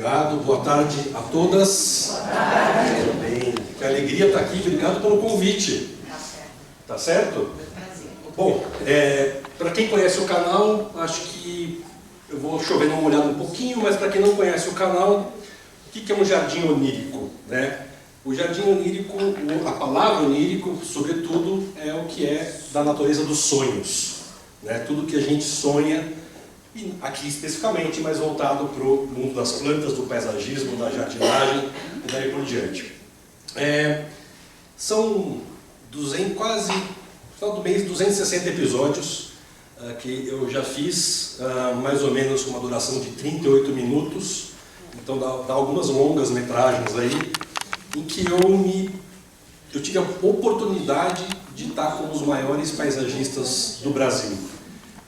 Obrigado, boa tarde a todas. Boa tarde. Tudo bem, que alegria estar aqui, obrigado pelo convite. Tá certo? Bom, para quem conhece o canal, acho que eu vou chover uma olhada um pouquinho, mas para quem não conhece o canal, o que é um jardim onírico, né? O jardim onírico, a palavra onírico, sobretudo, é o que é da natureza dos sonhos, né? Tudo que a gente sonha, e aqui especificamente, mas voltado para o mundo das plantas, do paisagismo, da jardinagem e daí por diante. São quase, no final do mês, 260 episódios que eu já fiz, mais ou menos com uma duração de 38 minutos, então dá algumas longas metragens aí, em que eu tive a oportunidade de estar com os maiores paisagistas do Brasil,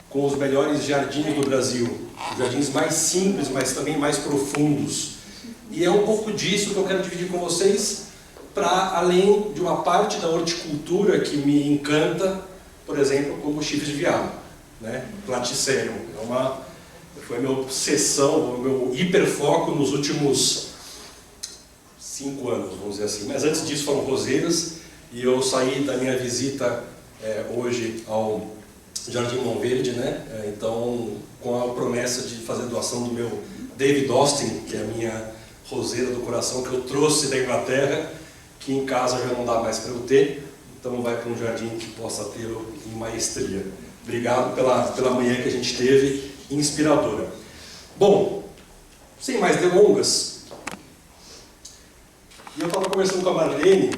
com os melhores jardins do Brasil, jardins mais simples, mas também mais profundos. E é um pouco disso que eu quero dividir com vocês, para além de uma parte da horticultura que me encanta, por exemplo, como chifre de veado, né? Platycerium. Foi a minha obsessão, o meu hiperfoco nos últimos 5 anos, vamos dizer assim. Mas antes disso foram roseiras, e eu saí da minha visita hoje ao Jardim Mão Verde, né? Então, com a promessa de fazer doação do meu David Austin, que é a minha roseira do coração, que eu trouxe da Inglaterra, que em casa já não dá mais para eu ter, então vai para um jardim que possa tê-lo em maestria. Obrigado pela manhã que a gente teve, inspiradora. Bom, sem mais delongas, eu estava conversando com a Marlene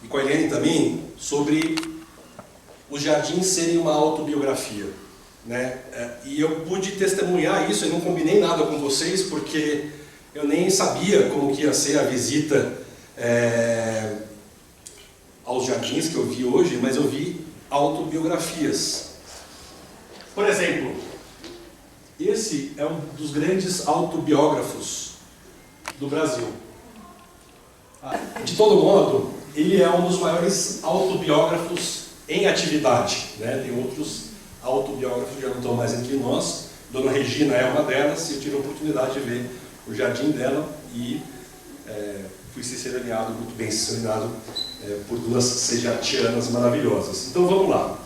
e com a Helene também sobre os jardins serem uma autobiografia, né? E eu pude testemunhar isso, eu não combinei nada com vocês, porque eu nem sabia como que ia ser a visita aos jardins que eu vi hoje, mas eu vi autobiografias. Por exemplo, esse é um dos grandes autobiógrafos do Brasil. De todo modo, ele é um dos maiores autobiógrafos em atividade, né? Tem outros autobiógrafos que já não estão mais entre nós. Dona Regina é uma delas, e eu tive a oportunidade de ver o jardim dela e fui ciceroneado, muito bem ciceroneado, por 2 sejatianas maravilhosas. Então vamos lá.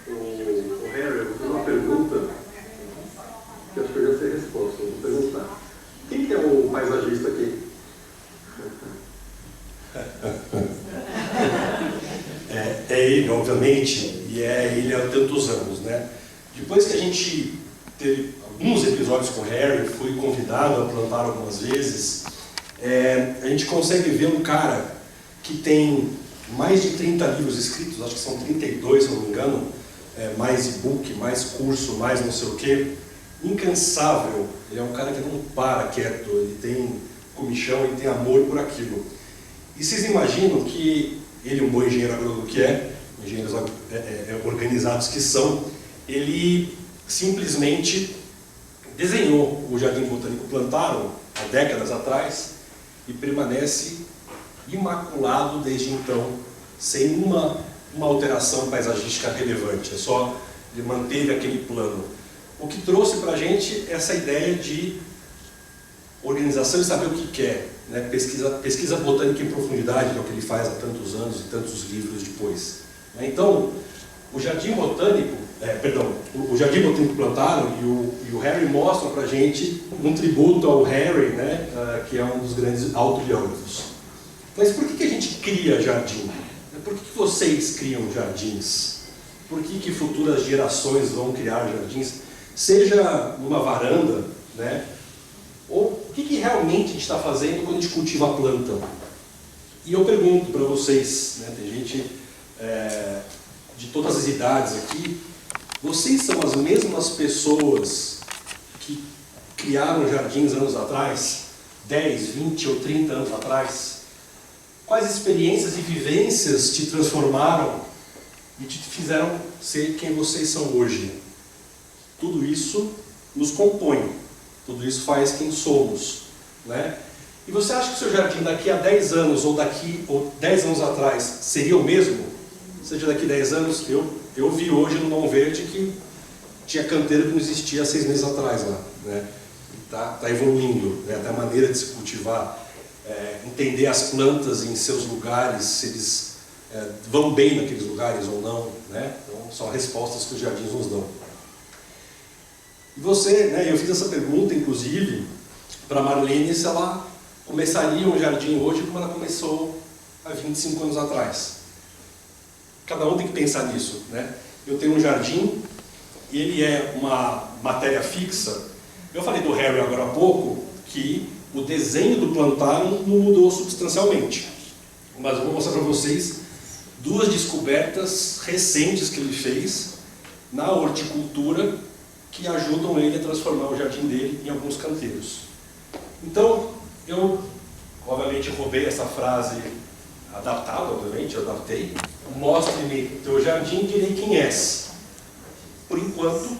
O Harry, eu vou fazer uma pergunta que acho que eu já sei a resposta. Eu vou perguntar: quem que é o paisagista aqui? É ele, obviamente, e é ele há tantos anos, né? Depois que a gente teve alguns episódios com o Harry, fui convidado a plantar algumas vezes, a gente consegue ver um cara que tem mais de 30 livros escritos, acho que são 32, se não me engano, mais e-book, mais curso, mais não sei o quê, incansável. Ele é um cara que não para quieto, ele tem comichão, ele tem amor por aquilo. E vocês imaginam que ele, um bom engenheiro agrônomo que engenheiros organizados que são, ele simplesmente desenhou o Jardim Botânico, plantaram há décadas atrás, e permanece imaculado desde então, sem uma alteração paisagística relevante. É só ele manteve aquele plano. O que trouxe para a gente essa ideia de organização e saber o que quer, né? Pesquisa botânica em profundidade, que é o que ele faz há tantos anos e tantos livros depois. Então, o Jardim Botânico, o Jardim Botânico plantaram, e o Harry mostra para a gente um tributo ao Harry, né? Que é um dos grandes autobiógrafos. Mas por que a gente cria jardim? Por que vocês criam jardins? Por que futuras gerações vão criar jardins? Seja numa varanda, né? Ou o que realmente a gente está fazendo quando a gente cultiva a planta? E eu pergunto para vocês, né? Tem gente de todas as idades aqui, vocês são as mesmas pessoas que criaram jardins anos atrás, 10, 20 ou 30 anos atrás? Quais experiências e vivências te transformaram e te fizeram ser quem vocês são hoje? Tudo isso nos compõe, tudo isso faz quem somos, né? E você acha que o seu jardim daqui a 10 anos ou 10 anos atrás seria o mesmo? Seja daqui a 10 anos, eu vi hoje no Mão Verde que tinha canteiro que não existia há 6 meses atrás lá, né? Tá evoluindo, né? Até a maneira de se cultivar, entender as plantas em seus lugares, se eles vão bem naqueles lugares ou não, né? Então, são respostas que os jardins nos dão. E você, né, eu fiz essa pergunta, inclusive, para a Marlene, se ela começaria um jardim hoje como ela começou há 25 anos atrás. Cada um tem que pensar nisso, né? Eu tenho um jardim e ele é uma matéria fixa. Eu falei do Harry agora há pouco que o desenho do plantar não mudou substancialmente. Mas eu vou mostrar para vocês 2 descobertas recentes que ele fez na horticultura que ajudam ele a transformar o jardim dele em alguns canteiros. Então, eu obviamente roubei essa frase adaptada, obviamente, eu adaptei. Mostre-me teu jardim, direi quem és. Por enquanto,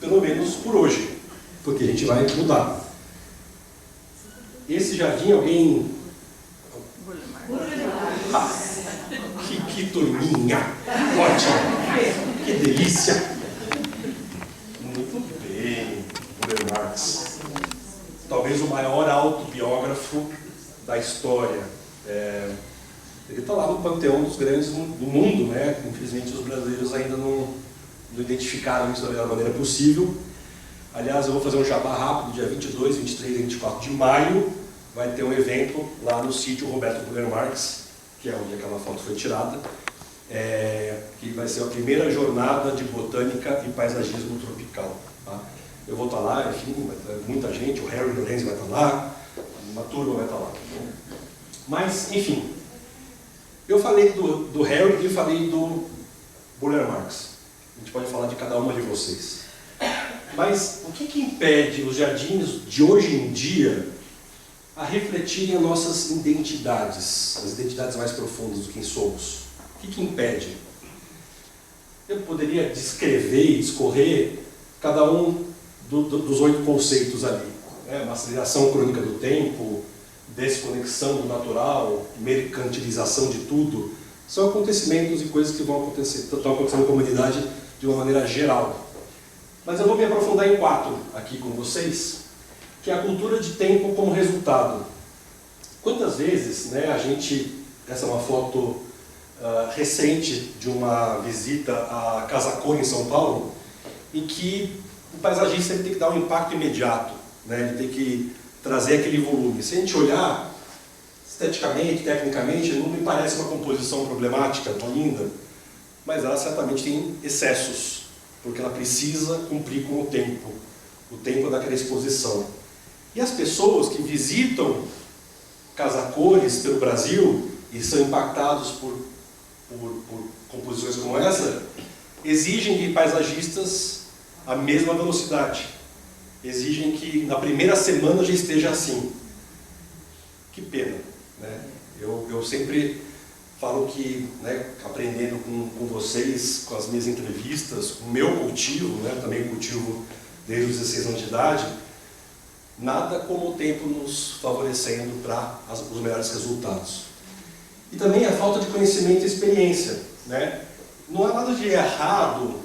pelo menos por hoje, porque a gente vai mudar. Esse jardim, alguém... Que turminha! Ótimo! Que delícia! Muito bem, Buller Marx. Talvez o maior autobiógrafo da história. Ele está lá no panteão dos grandes do mundo, né? Infelizmente os brasileiros ainda não identificaram isso da melhor maneira possível. Aliás, eu vou fazer um jabá rápido, dia 22, 23 e 24 de maio, vai ter um evento lá no sítio Roberto Buller Marx, que é onde aquela foto foi tirada, que vai ser a primeira jornada de botânica e paisagismo tropical. Tá? Eu vou estar lá, enfim, vai ter muita gente, o Harry Lorenzi vai estar lá, uma turma vai estar lá. Mas, enfim, eu falei do Harry e falei do Buller Marx. A gente pode falar de cada uma de vocês. Mas o que impede os jardins de hoje em dia a refletirem as nossas identidades, as identidades mais profundas do quem somos? O que impede? Eu poderia descrever e discorrer cada um dos 8 conceitos ali. Uma aceleração crônica do tempo, desconexão do natural, mercantilização de tudo, são acontecimentos e coisas que estão acontecendo na comunidade de uma maneira geral. Mas eu vou me aprofundar em 4 aqui com vocês, que é a cultura de tempo como resultado. Quantas vezes, né, essa é uma foto recente de uma visita a Casa Cor em São Paulo, em que o paisagista tem que dar um impacto imediato, né, ele tem que trazer aquele volume. Se a gente olhar esteticamente, tecnicamente, não me parece uma composição problemática, tão linda, mas ela certamente tem excessos, porque ela precisa cumprir com o tempo daquela exposição. E as pessoas que visitam Casa Cores pelo Brasil e são impactados por composições como essa, exigem de paisagistas a mesma velocidade. Exigem que na primeira semana já esteja assim. Que pena, né? Eu sempre falo que, né, aprendendo com vocês, com as minhas entrevistas, com o meu cultivo, né, também cultivo desde os 16 anos de idade, nada como o tempo nos favorecendo para os melhores resultados. E também a falta de conhecimento e experiência, né? Não há nada de errado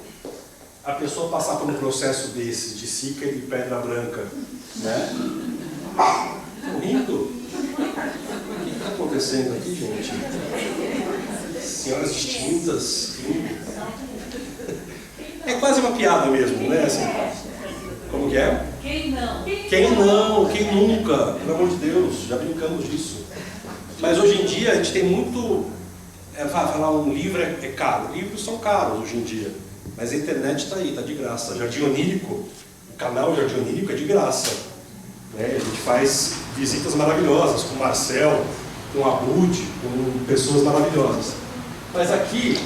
a pessoa passar por um processo desse, de Sica e de Pedra Branca, né? Estão rindo? O que está acontecendo aqui, gente? Senhoras distintas, rindo. É quase uma piada mesmo, né? Assim, como que é? Quem não? Quem não? Quem nunca? Pelo amor de Deus, já brincamos disso. Mas hoje em dia a gente tem muito... falar um livro é caro. Livros são caros hoje em dia. Mas a internet está aí, está de graça. Jardim Onírico, o canal Jardim Onírico é de graça. Né? A gente faz visitas maravilhosas com o Marcel, com a Bud, com pessoas maravilhosas. Mas aqui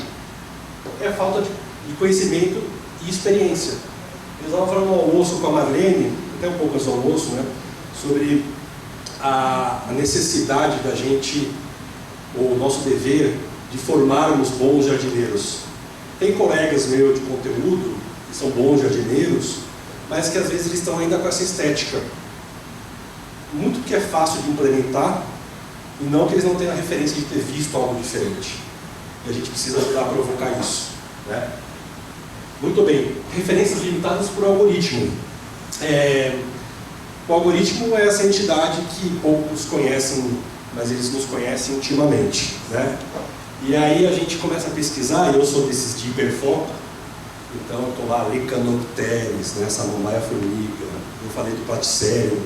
é falta de conhecimento e experiência. Eles estavam falando no almoço com a Marlene, até um pouco antes do almoço, né, sobre a necessidade da gente, o nosso dever, de formarmos bons jardineiros. Tem colegas meus de conteúdo que são bons jardineiros, mas que às vezes eles estão ainda com essa estética. Muito que é fácil de implementar, e não que eles não tenham a referência de ter visto algo diferente. E a gente precisa ajudar a provocar isso, né? Muito bem, referências limitadas por algoritmo. O algoritmo é essa entidade que poucos conhecem, mas eles nos conhecem intimamente, né? E aí a gente começa a pesquisar, e eu sou desses de hiperfoco, então eu estou lá, Lecannopteris, né, Samambaia formiga, eu falei do platicério,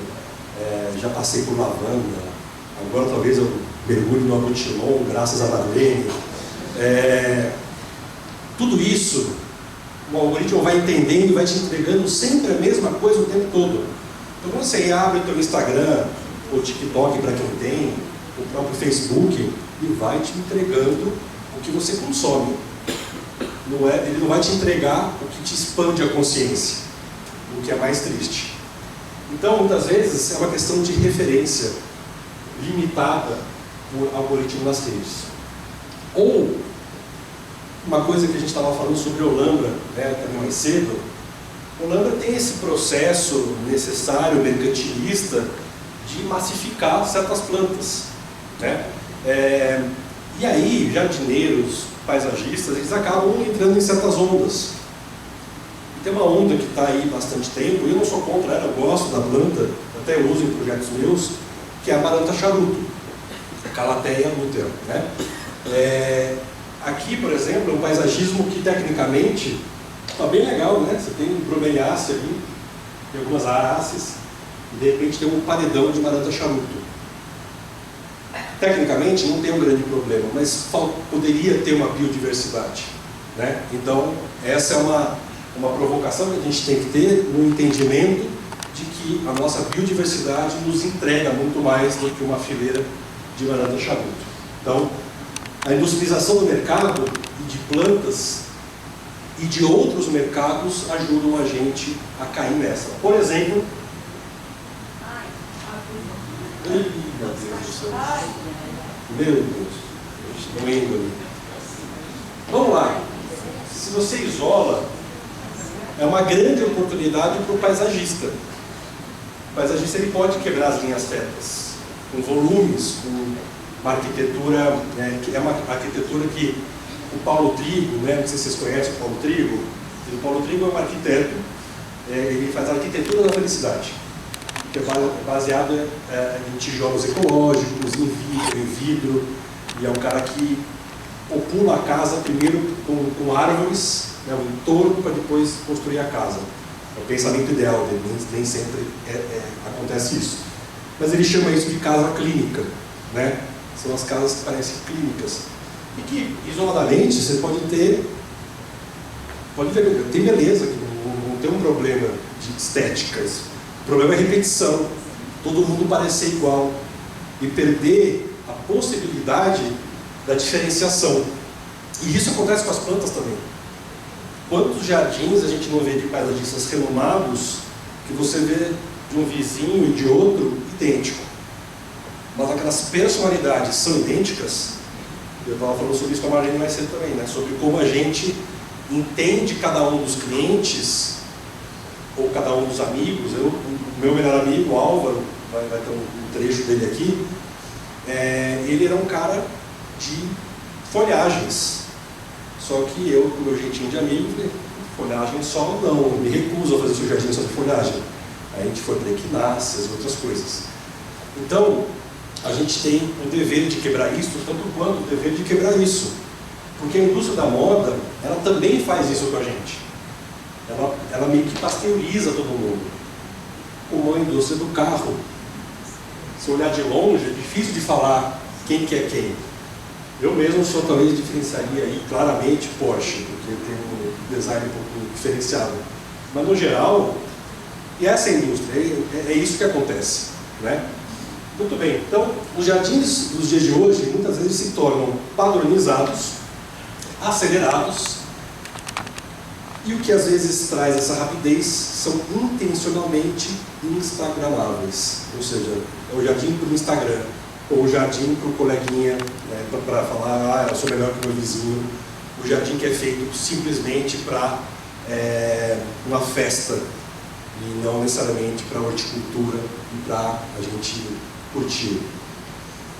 já passei por lavanda, agora talvez eu mergulhe no abutilon, graças a Marlene. Tudo isso, o algoritmo vai entendendo e vai te entregando sempre a mesma coisa o tempo todo. Então quando você abre o teu Instagram, ou TikTok para quem tem, o próprio Facebook, ele vai te entregando o que você consome. Ele não vai te entregar o que te expande a consciência, o que é mais triste. Então, muitas vezes, é uma questão de referência limitada por algoritmo nas redes. Ou, uma coisa que a gente estava falando sobre Olambra, né, também mais cedo, Olambra tem esse processo necessário, mercantilista, de massificar certas plantas, né? E aí, jardineiros, paisagistas, eles acabam entrando em certas ondas. E tem uma onda que está aí há bastante tempo, e eu não sou contra ela, eu gosto da planta, até uso em projetos meus, que é a Amaranta charuto, Calatheia lutea, né? Aqui, por exemplo, é um paisagismo que tecnicamente está bem legal, né? Você tem um bromeliácea ali, tem algumas aráceas, e de repente tem um paredão de Amaranta charuto. Tecnicamente não tem um grande problema, mas poderia ter uma biodiversidade, né? Então essa é uma provocação que a gente tem que ter no entendimento de que a nossa biodiversidade nos entrega muito mais do que uma fileira de Amaranta charuto. Então a industrialização do mercado e de plantas e de outros mercados ajudam a gente a cair nessa. Por exemplo, meu Deus, não indo ali. Vamos lá. Se você isola, é uma grande oportunidade para o paisagista. O paisagista ele pode quebrar as linhas retas, com volumes, com uma arquitetura, né, que é uma arquitetura que o Paulo Trigo, né, não sei se vocês conhecem o Paulo Trigo. O Paulo Trigo é um arquiteto, ele faz a arquitetura da felicidade, que é baseado em tijolos ecológicos, em vidro, e é um cara que popula a casa primeiro com árvores, né, o entorno, para depois construir a casa. É o pensamento ideal dele, nem sempre acontece isso. Mas ele chama isso de casa clínica, né? São as casas que parecem clínicas. E que, isoladamente, você pode ver, tem beleza, não tem um problema de estética. O problema é a repetição, todo mundo parecer igual e perder a possibilidade da diferenciação. E isso acontece com as plantas também. Quantos jardins a gente não vê de paisagistas renomados que você vê de um vizinho e de outro idêntico, mas aquelas personalidades são idênticas? Eu estava falando sobre isso com a Marlene mais cedo também, né? Sobre como a gente entende cada um dos clientes ou cada um dos amigos. O meu melhor amigo, Álvaro, vai ter um trecho dele aqui, ele era um cara de folhagens. Só que eu, com o meu jeitinho de amigo, falei, folhagem só não, eu me recuso a fazer seu jardim só de folhagem. Aí a gente foi para equináceas e outras coisas. Então, a gente tem o dever de quebrar isso, tanto quanto o dever de quebrar isso. Porque a indústria da moda, ela também faz isso com a gente. Ela meio que pasteuriza todo mundo, como a indústria do carro. Se olhar de longe, é difícil de falar quem que é quem. Eu mesmo só talvez diferenciaria aí claramente Porsche, porque tem um design um pouco diferenciado. Mas no geral, e essa indústria, é isso que acontece, né? Muito bem, então os jardins dos dias de hoje muitas vezes se tornam padronizados, acelerados, e o que às vezes traz essa rapidez são intencionalmente instagramáveis, ou seja, é o jardim para o Instagram, ou o jardim para o coleguinha, né, para falar, eu sou melhor que o meu vizinho, o jardim que é feito simplesmente para uma festa, e não necessariamente para horticultura e para a gente curtir.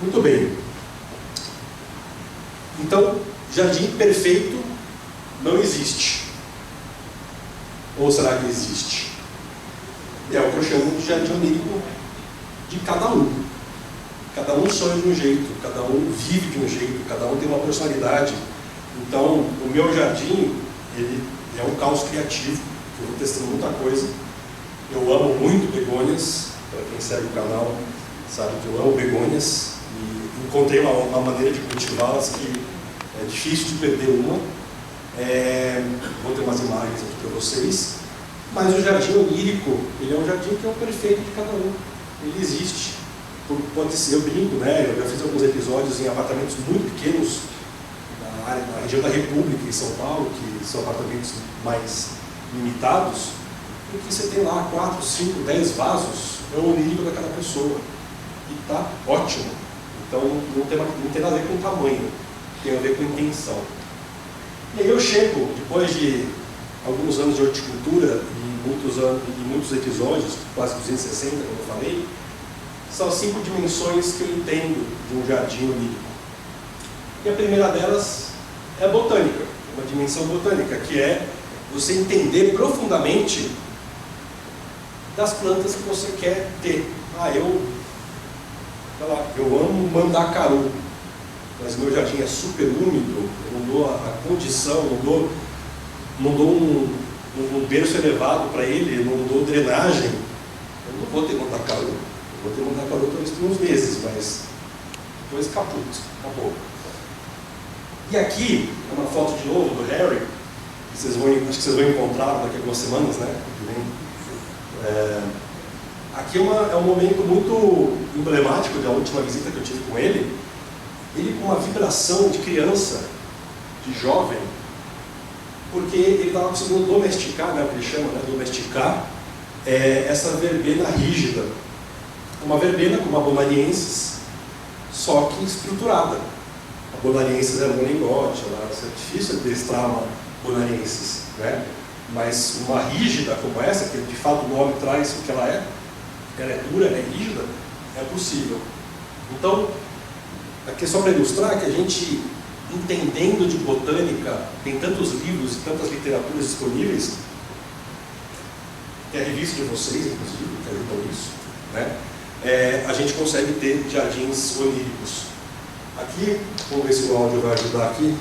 Muito bem. Então, jardim perfeito não existe. Ou será que existe? É o que eu chamo de jardim onírico de cada um. Cada um sonha de um jeito, cada um vive de um jeito, cada um tem uma personalidade. Então, o meu jardim, ele é um caos criativo, eu vou testando muita coisa. Eu amo muito begônias, para quem segue o canal sabe que eu amo begônias, e encontrei uma maneira de cultivá-las que é difícil de perder uma. Vou ter umas imagens aqui para vocês. Mas o jardim onírico, ele é um jardim que é o perfeito de cada um. Ele existe. Pode ser, eu brinco, né? Eu já fiz alguns episódios em apartamentos muito pequenos, na região da República, em São Paulo, que são apartamentos mais limitados, em que você tem lá 4, 5, 10 vasos, é o onírico daquela pessoa. E está ótimo. Então não tem nada a ver com tamanho, tem a ver com intenção. E aí eu chego, depois de alguns anos de horticultura e muitos episódios, quase 260, como eu falei, são 5 dimensões que eu entendo de um jardim onírico. E a primeira delas é a botânica, uma dimensão botânica, que é você entender profundamente das plantas que você quer ter. Eu amo mandacaru, mas meu jardim é super úmido, eu não dou a condição, não dou um berço elevado para ele, não dou drenagem, eu não vou ter mandacaru. Eu vou ter mandacaru talvez por uns meses, mas depois acabou. E aqui é uma foto de novo do Harry, que acho que vocês vão encontrar daqui a algumas semanas, né? Aqui é um momento muito emblemático da última visita que eu tive com ele. Ele com uma vibração de criança, de jovem, porque ele estava conseguindo domesticar, né, o que ele chama, né, domesticar, essa verbena rígida. Uma verbena como a bonariensis, só que estruturada. A bonariensis é molingote, é difícil adestrar uma bonariensis, né? Mas uma rígida como essa, que de fato o nome traz o que ela é dura, ela é rígida, é possível. Então, aqui é só para ilustrar que a gente, entendendo de botânica, tem tantos livros e tantas literaturas disponíveis, tem a revista de vocês, inclusive, que ajudam isso, né? A gente consegue ter jardins oníricos. Aqui, vamos ver se o áudio vai ajudar aqui.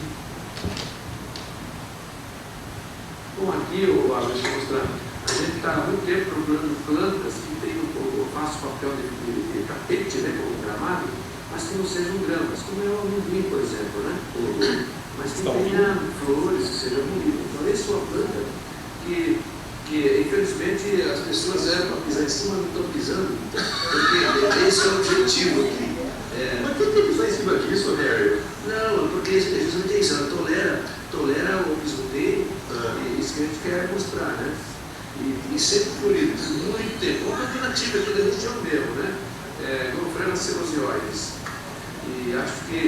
Bom, aqui, deixa eu mostrar. A gente está há muito tempo procurando plantas que tenham, façam papel de tapete, né, como gramado, mas que não sejam gramas, como é o amendoim, por exemplo, né? Mas que tenha flores, que sejam bonitas. Então, essa é uma planta que infelizmente as pessoas eram para pisar em cima, não estão pisando, porque esse é o objetivo aqui. Mas quem tem que pisar em cima disso, Harry? Não, porque é justamente isso, ela tolera o pisoteio, isso que a gente quer mostrar, né? E sempre florido, muito tempo. Uma alternativa aqui da região mesmo, né? Gomphrena serosioides. E acho que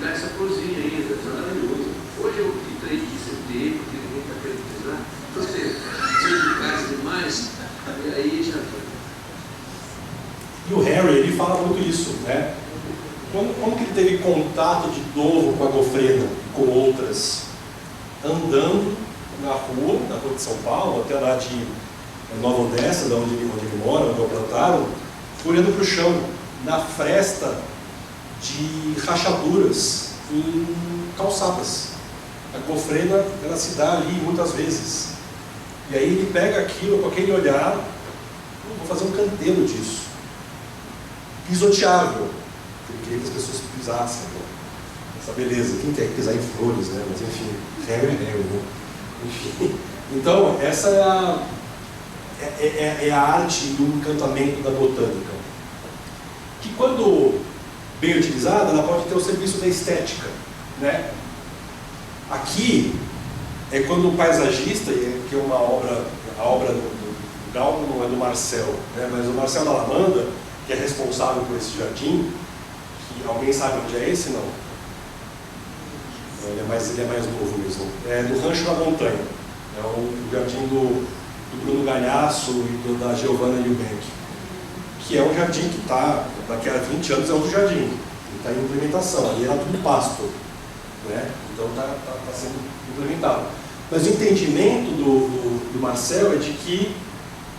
dá essa florzinha ainda, maravilhoso. Hoje eu entrei de CT, porque ninguém está querendo pisar. Você de casa demais, e aí já. E o Harry, ele fala muito isso, né? Como que ele teve contato de novo com a Gomphrena e com outras? Andando na rua de São Paulo, até lá de Nova Odessa, de onde ele mora, onde plantaram, olhando para o chão, na fresta de rachaduras em calçadas. A Gomphrena, ela se dá ali muitas vezes. E aí ele pega aquilo com aquele olhar, vou fazer um canteiro disso. Pisoteável. Ele queria que as pessoas pisassem, né? Essa beleza. Quem quer pisar em flores, né? Mas enfim, Harry, né? Enfim. Então, essa é a arte do encantamento da botânica. Que quando bem utilizada, ela pode ter o serviço da estética, né? Aqui é quando o paisagista, que é a obra do Gauguin não é do Marcel, né? Mas o Marcel da Lamanda, que é responsável por esse jardim, que alguém sabe onde é esse? Não. Ele é mais novo mesmo. É do Rancho da Montanha. É o jardim do Bruno Galhaço e da Giovanna Eubank, que é um jardim que está, daqui a 20 anos é outro jardim, ele está em implementação, ali era tudo pasto, né? Então está sendo implementado. Mas o entendimento do Marcel é de que,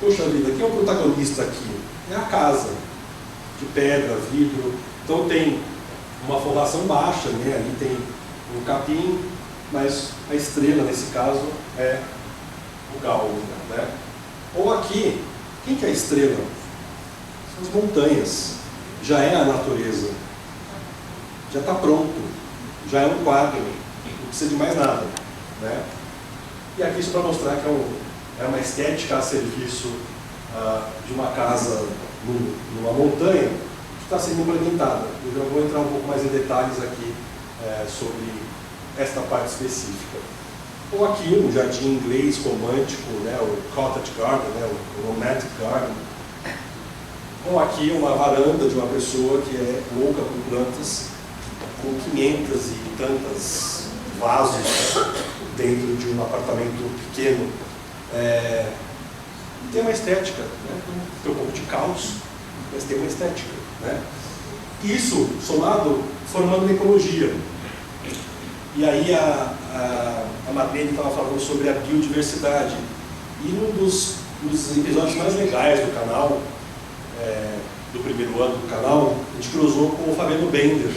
poxa vida, quem é o protagonista aqui? É a casa, de pedra, vidro. Então tem uma forração baixa, né? Ali tem um capim, mas a estrela, nesse caso, é o galgo, né? Ou aqui, quem que é a estrela? São as montanhas. Já é a natureza. Já está pronto. Já é um quadro. Não precisa de mais nada, né? E aqui isso para mostrar que é uma estética a serviço de uma casa numa montanha que está sendo implementada. Eu já vou entrar um pouco mais em detalhes aqui sobre esta parte específica. Ou aqui um jardim inglês romântico, né, o cottage garden, né, o romantic garden. Ou aqui uma varanda de uma pessoa que é louca por plantas, com 500 e tantas vasos dentro de um apartamento pequeno. Tem uma estética, né? Tem um pouco de caos, mas tem uma estética, né? Isso, somado, formando uma ecologia. E aí a Marlene estava falando sobre a biodiversidade. E um dos episódios mais legais do canal, do primeiro ano do canal, a gente cruzou com o Fabiano Bender,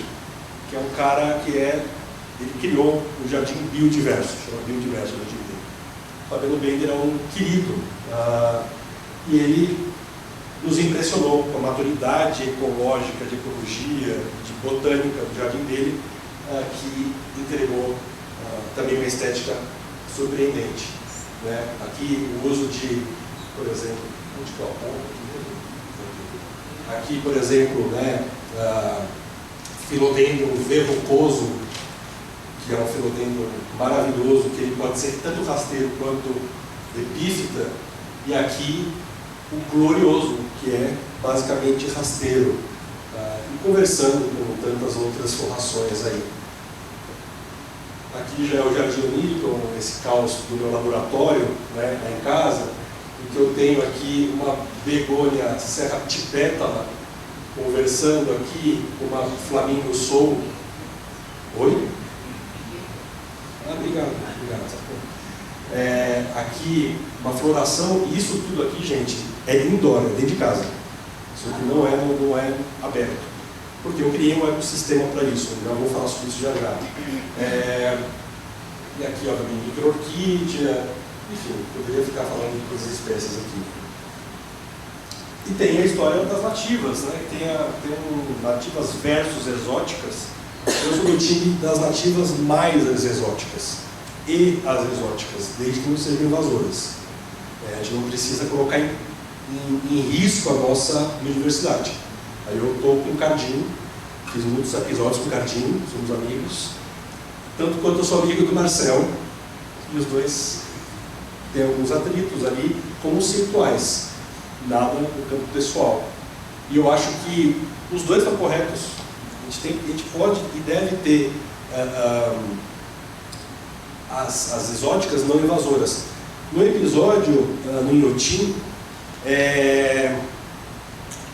que é um cara que ele criou um jardim biodiverso, chama Biodiverso o jardim dele. O Fabiano Bender é um querido, e ele nos impressionou com a maturidade ecológica, de ecologia, de botânica do jardim dele, que entregou também uma estética surpreendente, né? Aqui o uso de, por exemplo, onde que é o ponto? Aqui, por exemplo, né, Philodendron verrucoso, que é um filodendron maravilhoso, que ele pode ser tanto rasteiro quanto epífita, e aqui o glorioso, que é basicamente rasteiro, e conversando com tantas outras forrações aí. Aqui já é o jardim onírico, esse caos do meu laboratório, né, lá em casa, em que eu tenho aqui uma begônia serrapitipétala, conversando aqui com uma flamingo soul. Oi? Obrigado. Aqui uma floração, e isso tudo aqui, gente, é indoor, é dentro de casa. Isso aqui não é aberto. Porque eu criei um ecossistema para isso, já vou falar sobre isso já. E aqui, ó, micro-orquídea, enfim, poderia ficar falando de todas as espécies aqui. E tem a história das nativas, né? Tem nativas versus exóticas. Eu sou do time das nativas mais as exóticas. E as exóticas, desde que não sejam invasoras. A gente não precisa colocar em risco a nossa biodiversidade. Aí eu estou com o Cardinho, fiz muitos episódios com o Cardinho, somos amigos. Tanto quanto eu sou amigo do Marcel, e os dois têm alguns atritos ali, como conceituais, nada no campo pessoal. E eu acho que os dois estão corretos. A gente pode e deve ter as exóticas não invasoras. No episódio no Inhotim,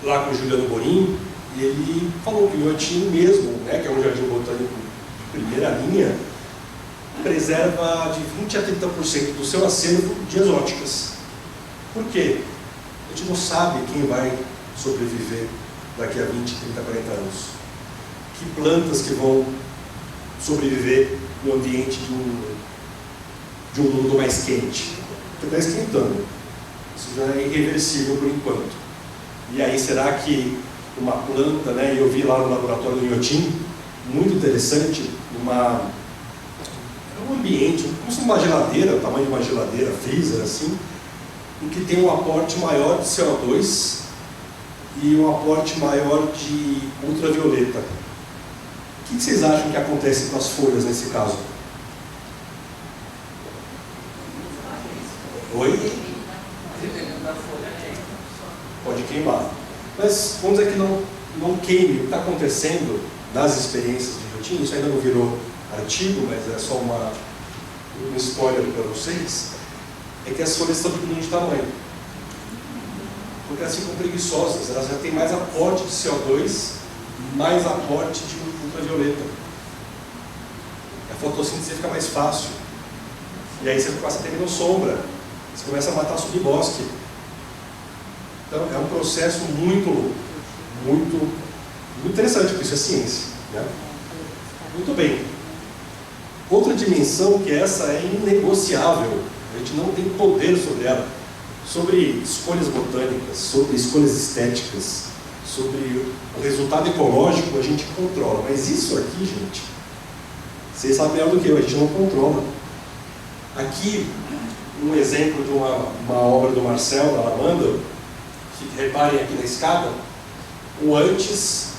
lá com o Juliano Borim, ele falou que o Inhotim mesmo, né, que é um jardim botânico de primeira linha, preserva de 20 a 30% do seu acervo de exóticas. Por quê? A gente não sabe quem vai sobreviver daqui a 20, 30, 40 anos. Que plantas que vão sobreviver no ambiente de um mundo mais quente. Porque está esquentando. Isso já é irreversível por enquanto. E aí, será que uma planta, né, eu vi lá no laboratório do Inhotim, muito interessante, um ambiente, como se fosse uma geladeira, o tamanho de uma geladeira, freezer, assim, em que tem um aporte maior de CO2 e um aporte maior de ultravioleta. O que vocês acham que acontece com as folhas nesse caso? Oi? Pode queimar. Mas vamos dizer que não queime. O que está acontecendo nas experiências de Inhotim, isso ainda não virou artigo, mas é só um spoiler para vocês, é que as folhas estão diminuindo de tamanho. Porque elas ficam preguiçosas, elas já têm mais aporte de CO2, mais aporte de ultravioleta. A fotossíntese fica mais fácil. E aí você começa a ter menos sombra, você começa a matar subbosque. Então é um processo muito interessante, porque isso é ciência, né? Muito bem. Outra dimensão que essa é inegociável, a gente não tem poder sobre ela, sobre escolhas botânicas, sobre escolhas estéticas, sobre o resultado ecológico a gente controla. Mas isso aqui, gente, vocês sabem melhor do que eu, a gente não controla. Aqui, um exemplo de uma obra do Marcel, da Lavanda, que reparem aqui na escada, o antes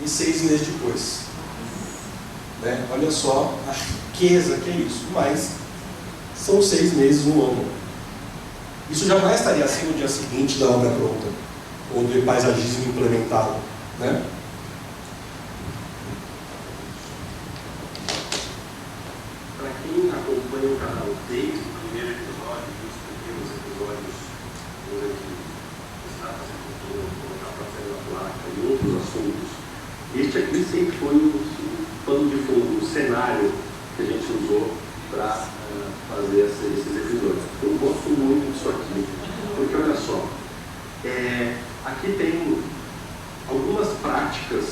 e 6 meses depois. Né? Olha só a riqueza que é isso, mas são 6 meses, um ano. Isso jamais estaria assim no dia seguinte da obra pronta, ou do paisagismo implementado. Né? Para quem acompanha o canal desde o primeiro episódio, dos primeiros episódios, onde está fazendo colocar para fazer a placa e outros assuntos, este aqui sempre foi o pano de fundo, o cenário que a gente usou para fazer esses episódios. Eu gosto muito disso aqui, porque olha só, aqui tem algumas práticas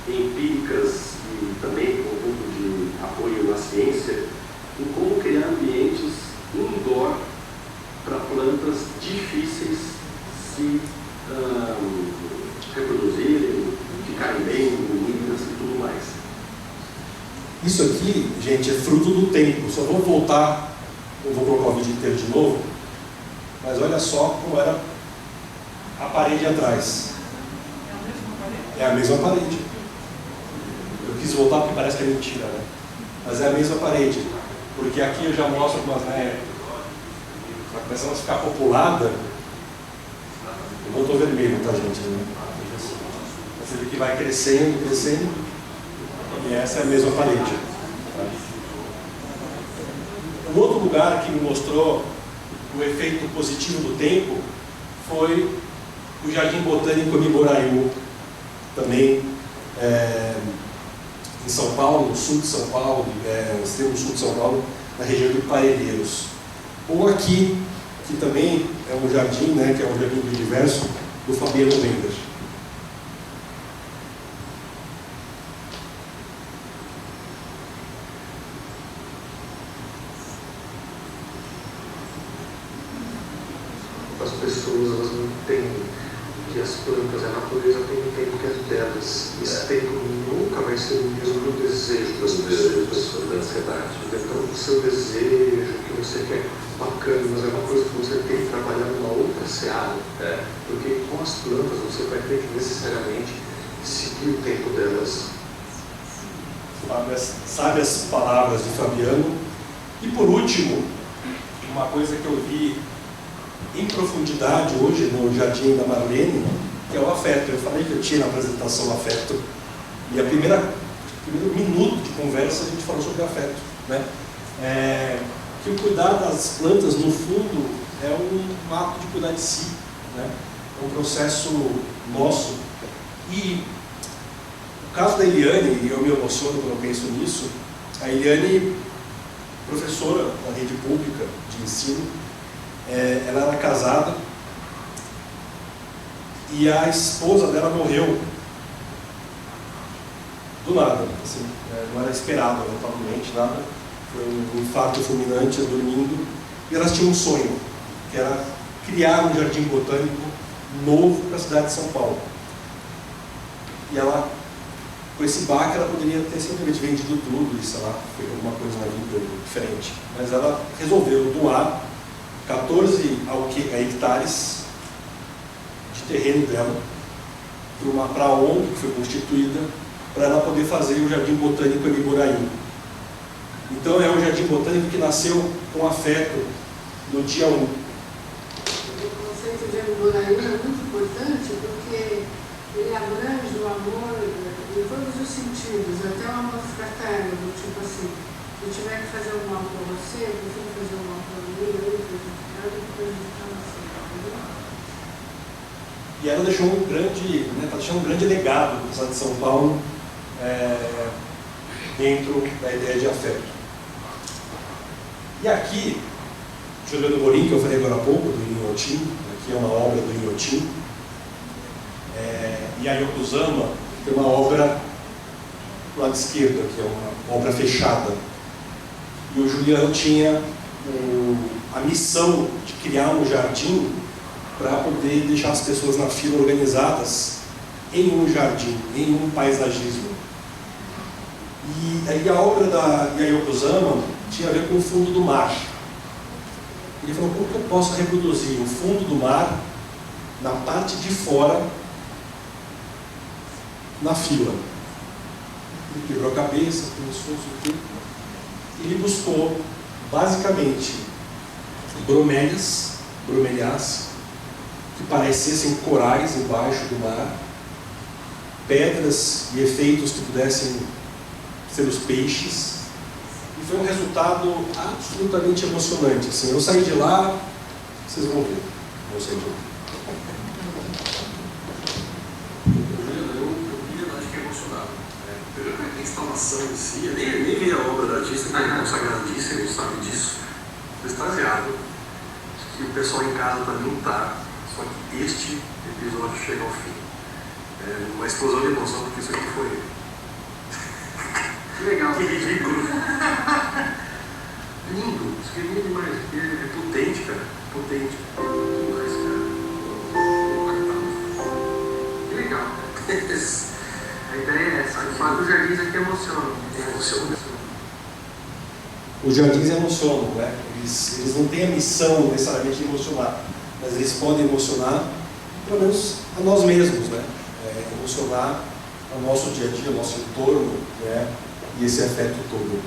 empíricas e também com um pouco de apoio na ciência em como criar ambientes indoor para plantas difíceis se reproduzirem, ficarem bem, bonitas e tudo mais. Isso aqui, gente, é fruto do tempo. Só vou voltar, eu vou colocar o vídeo inteiro de novo, mas olha só como era a parede atrás. É a mesma parede. Eu quis voltar porque parece que é mentira, né? Mas é a mesma parede. Porque aqui eu já mostro algumas, né? Está começando a ficar populada. Eu não estou vermelho, tá, gente? Você vê que vai crescendo, crescendo. E essa é a mesma parede. Um outro lugar que me mostrou o efeito positivo do tempo foi o Jardim Botânico Miboraiu, também em São Paulo, no sul de São Paulo, no extremo sul de São Paulo, na região de Parelheiros. Ou aqui, que também é um jardim, né, que é um jardim biodiverso, do Fabiano Wender. As pessoas, elas não entendem que as plantas, a natureza tem um tempo que é delas. Esse tempo nunca vai ser o mesmo do desejo das pessoas, da ansiedade. Então, o seu desejo, o que você quer, bacana, mas é uma coisa que você tem que trabalhar numa outra seara. Porque com as plantas você vai ter que necessariamente seguir o tempo delas. Sabe as palavras de Fabiano? E por último, uma coisa que eu vi em profundidade hoje no Jardim da Marlene, que é o afeto. Eu falei que eu tinha na apresentação o afeto, e o primeiro minuto de conversa a gente falou sobre afeto, né? Que o cuidar das plantas, no fundo, é um ato de cuidar de si, né? É um processo nosso. E o caso da Eliane, e eu me emociono quando eu penso nisso, a Eliane, professora da rede pública de ensino, ela era casada e a esposa dela morreu do nada, assim, não era esperado, ela estava doente, nada, foi um infarto fulminante, dormindo, e elas tinham um sonho, que era criar um jardim botânico novo para a cidade de São Paulo. E ela, com esse baque, ela poderia ter simplesmente vendido tudo e, sei lá, feito alguma coisa na vida diferente, mas ela resolveu doar 14 hectares de terreno dela para a ONG que foi constituída para ela poder fazer o Jardim Botânico em Miboraiu. Então é um jardim botânico que nasceu com afeto no dia 1. O conceito de Miboraiu é muito importante porque ele abrange o amor em todos os sentidos, até o amor fraterno, do tipo assim, se eu tiver que fazer um mal para você, eu prefiro fazer um mal para mim, eu prejudicar você, entendeu? E ela deixou um grande, está deixando um grande legado no estado de São Paulo dentro da ideia de afeto. E aqui, Juliano Morim, que eu falei agora há pouco, do Inhotim, aqui é uma obra do Inhotim, e a Yokozama tem uma obra do lado esquerdo, que é uma obra fechada. E o Juliano tinha a missão de criar um jardim para poder deixar as pessoas na fila organizadas em um jardim, em um paisagismo. E aí a obra da Yokozama tinha a ver com o fundo do mar. Ele falou, como que eu posso reproduzir o fundo do mar na parte de fora, na fila? Ele quebrou a cabeça, pensou o quê? Ele buscou, basicamente, bromélias, que parecessem corais embaixo do mar, pedras e efeitos que pudessem ser os peixes, e foi um resultado absolutamente emocionante. Assim, eu saí de lá, vocês vão ver, eu saí de lá. Eu fiquei emocionado. Primeiro que a instalação em si, eu nem vi a obra do artista, que é consagradíssimo, sabe disso. Extasiado. Que o pessoal em casa também está, só que este episódio chega ao fim. Uma explosão de emoção, porque isso aqui foi. Que legal. Que ridículo. Lindo, isso aqui é lindo demais. É potente, cara. Potente. Demais, cara. Que legal. A ideia é essa. O fato dos jardins aqui emociona. Emociona. Os jardins emocionam, né? Eles não têm a missão necessariamente de emocionar, mas eles podem emocionar, pelo menos, a nós mesmos, né? Emocionar o nosso dia a dia, o nosso entorno, né? E esse afeto todo.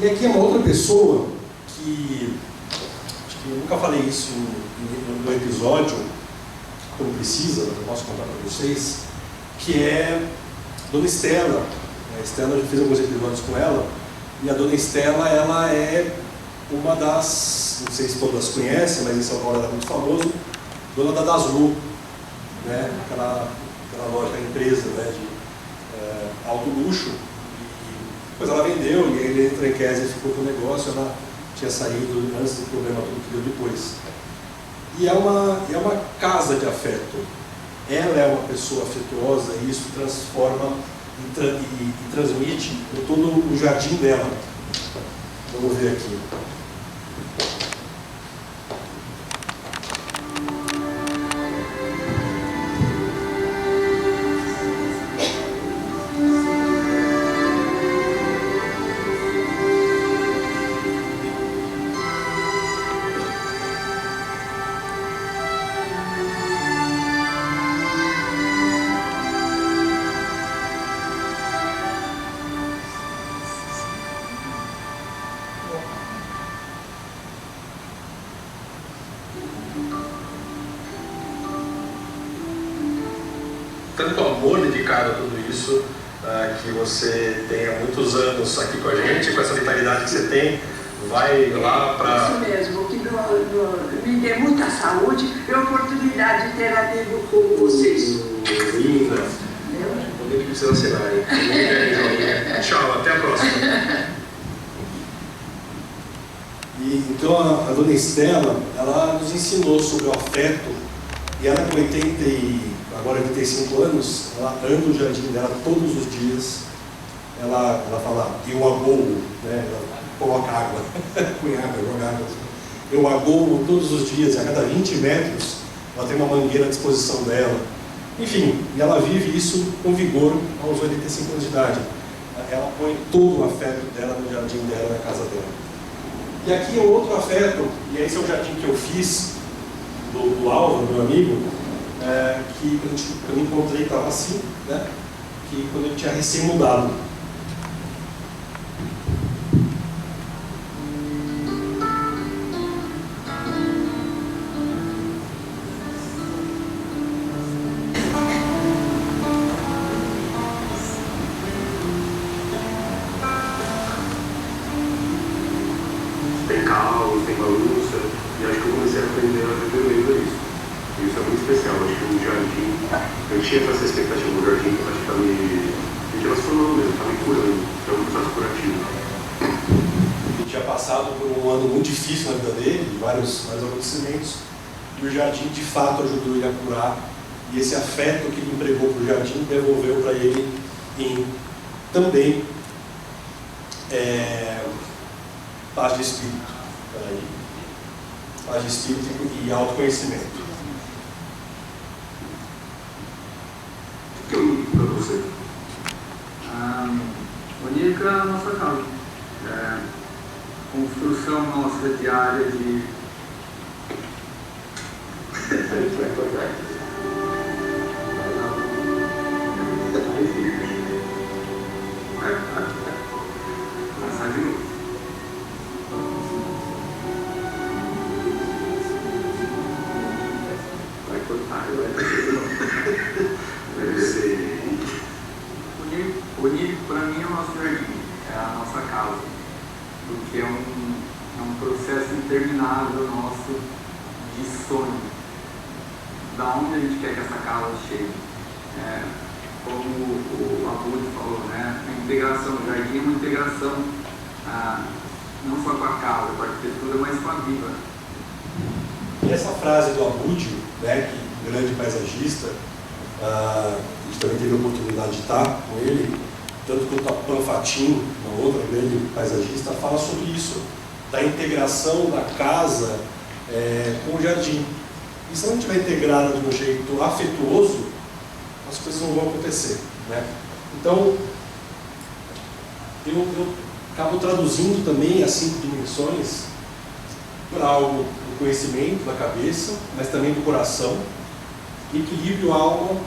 E aqui é uma outra pessoa que, acho que eu nunca falei isso no episódio, como precisa, eu posso contar para vocês, que é Dona Estela. A Estela, eu já fiz alguns episódios com ela, e a Dona Estela, ela é uma das, não sei se todas conhecem, mas em São Paulo ela é muito famoso, dona da Daslu, né? aquela loja, aquela empresa, né? De alto luxo. E depois ela vendeu, e aí ele entrou em casa e ficou com o negócio. Ela tinha saído antes do problema todo que deu depois. E é uma casa de afeto. Ela é uma pessoa afetuosa, e isso transforma e transmite em todo o jardim dela. Vamos ver aqui. Tanto amor dedicado a tudo isso, que você tem há muitos anos aqui com a gente, com essa vitalidade que você tem, vai lá para... Isso mesmo, que me dê muita saúde e oportunidade de ter amigo como vocês. Linda. Vou ver o que precisa assinar aí. Tchau, até a próxima. E, então a Dona Estela, ela nos ensinou sobre o afeto, e ela com agora 85 anos, ela anda o jardim dela todos os dias. Ela fala, eu agoo, né? Ela coloca água, põe água, joga água. Eu agoo todos os dias, a cada 20 metros, ela tem uma mangueira à disposição dela. Enfim, e ela vive isso com vigor aos 85 anos de idade. Ela põe todo o afeto dela no jardim dela, na casa dela. E aqui é outro afeto, e esse é o jardim que eu fiz, do Álvaro, meu amigo, que eu encontrei, estava assim, né? Que quando ele tinha recém-mudado. Tem caos, tem bagunça, e acho que eu comecei a aprender a viver isso. E isso é muito especial, acho que o jardim, eu tinha essa expectativa do jardim, que acho que está me transformando mesmo, está me curando, é um processo curativo. A gente tinha passado por um ano muito difícil na vida dele, vários acontecimentos, e o jardim de fato ajudou ele a curar, e esse afeto que ele entregou para o jardim devolveu para ele em também paz de espírito, paz de espírito e autoconhecimento. O que é único para você? Única é a nossa casa. Construção nossa diária de... A gente vai cortar. Passar de novo. Vai cortar, vai Bonito para mim é o nosso jardim, é a nossa casa, porque é um processo interminável nosso de sonho, da onde a gente quer que essa casa chegue. Como o Abud falou, né? A integração, o jardim é uma integração não só com a casa, com a arquitetura, mas com a vida. E essa frase do Abud, né, que grande paisagista, a gente também teve a oportunidade de estar com ele, tanto quanto a Panfatim, uma outra grande paisagista, fala sobre isso, da integração da casa com o jardim. E se não estiver integrada de um jeito afetuoso, as coisas não vão acontecer, né? Então, eu acabo traduzindo também as 5 dimensões para algo do conhecimento, da cabeça, mas também do coração, equilíbrio, alma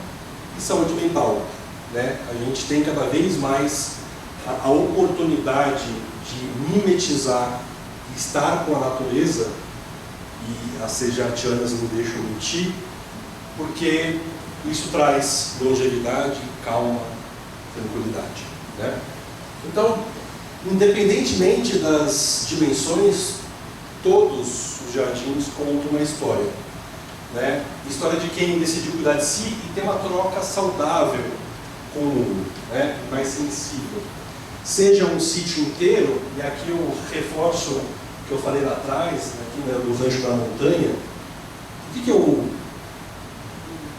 e saúde mental, né? A gente tem cada vez mais a oportunidade de mimetizar, estar com a natureza, e as sejatianas não deixam mentir, porque isso traz longevidade, calma, tranquilidade, né? Então, independentemente das dimensões, todos os jardins contam uma história, né? História de quem decidiu cuidar de si e ter uma troca saudável com o mundo, né? Mais sensível. Seja um sítio inteiro, e aqui eu reforço o que eu falei lá atrás, aqui no Rancho da Montanha. Por que eu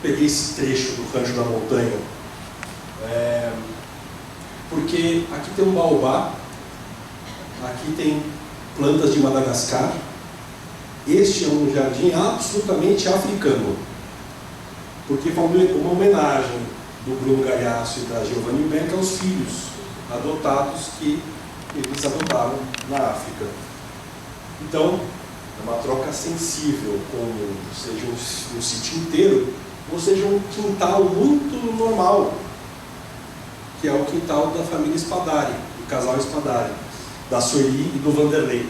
peguei esse trecho do Rancho da Montanha? Porque aqui tem um baobá, aqui tem plantas de Madagascar. Este é um jardim absolutamente africano, porque foi uma homenagem do Bruno Galhaço e da Giovanni Beck aos filhos adotados que eles adotaram na África. Então, é uma troca sensível, como seja um sítio inteiro, ou seja um quintal muito normal, que é o quintal da família Spadari, do casal Spadari, da Sueli e do Vanderlei,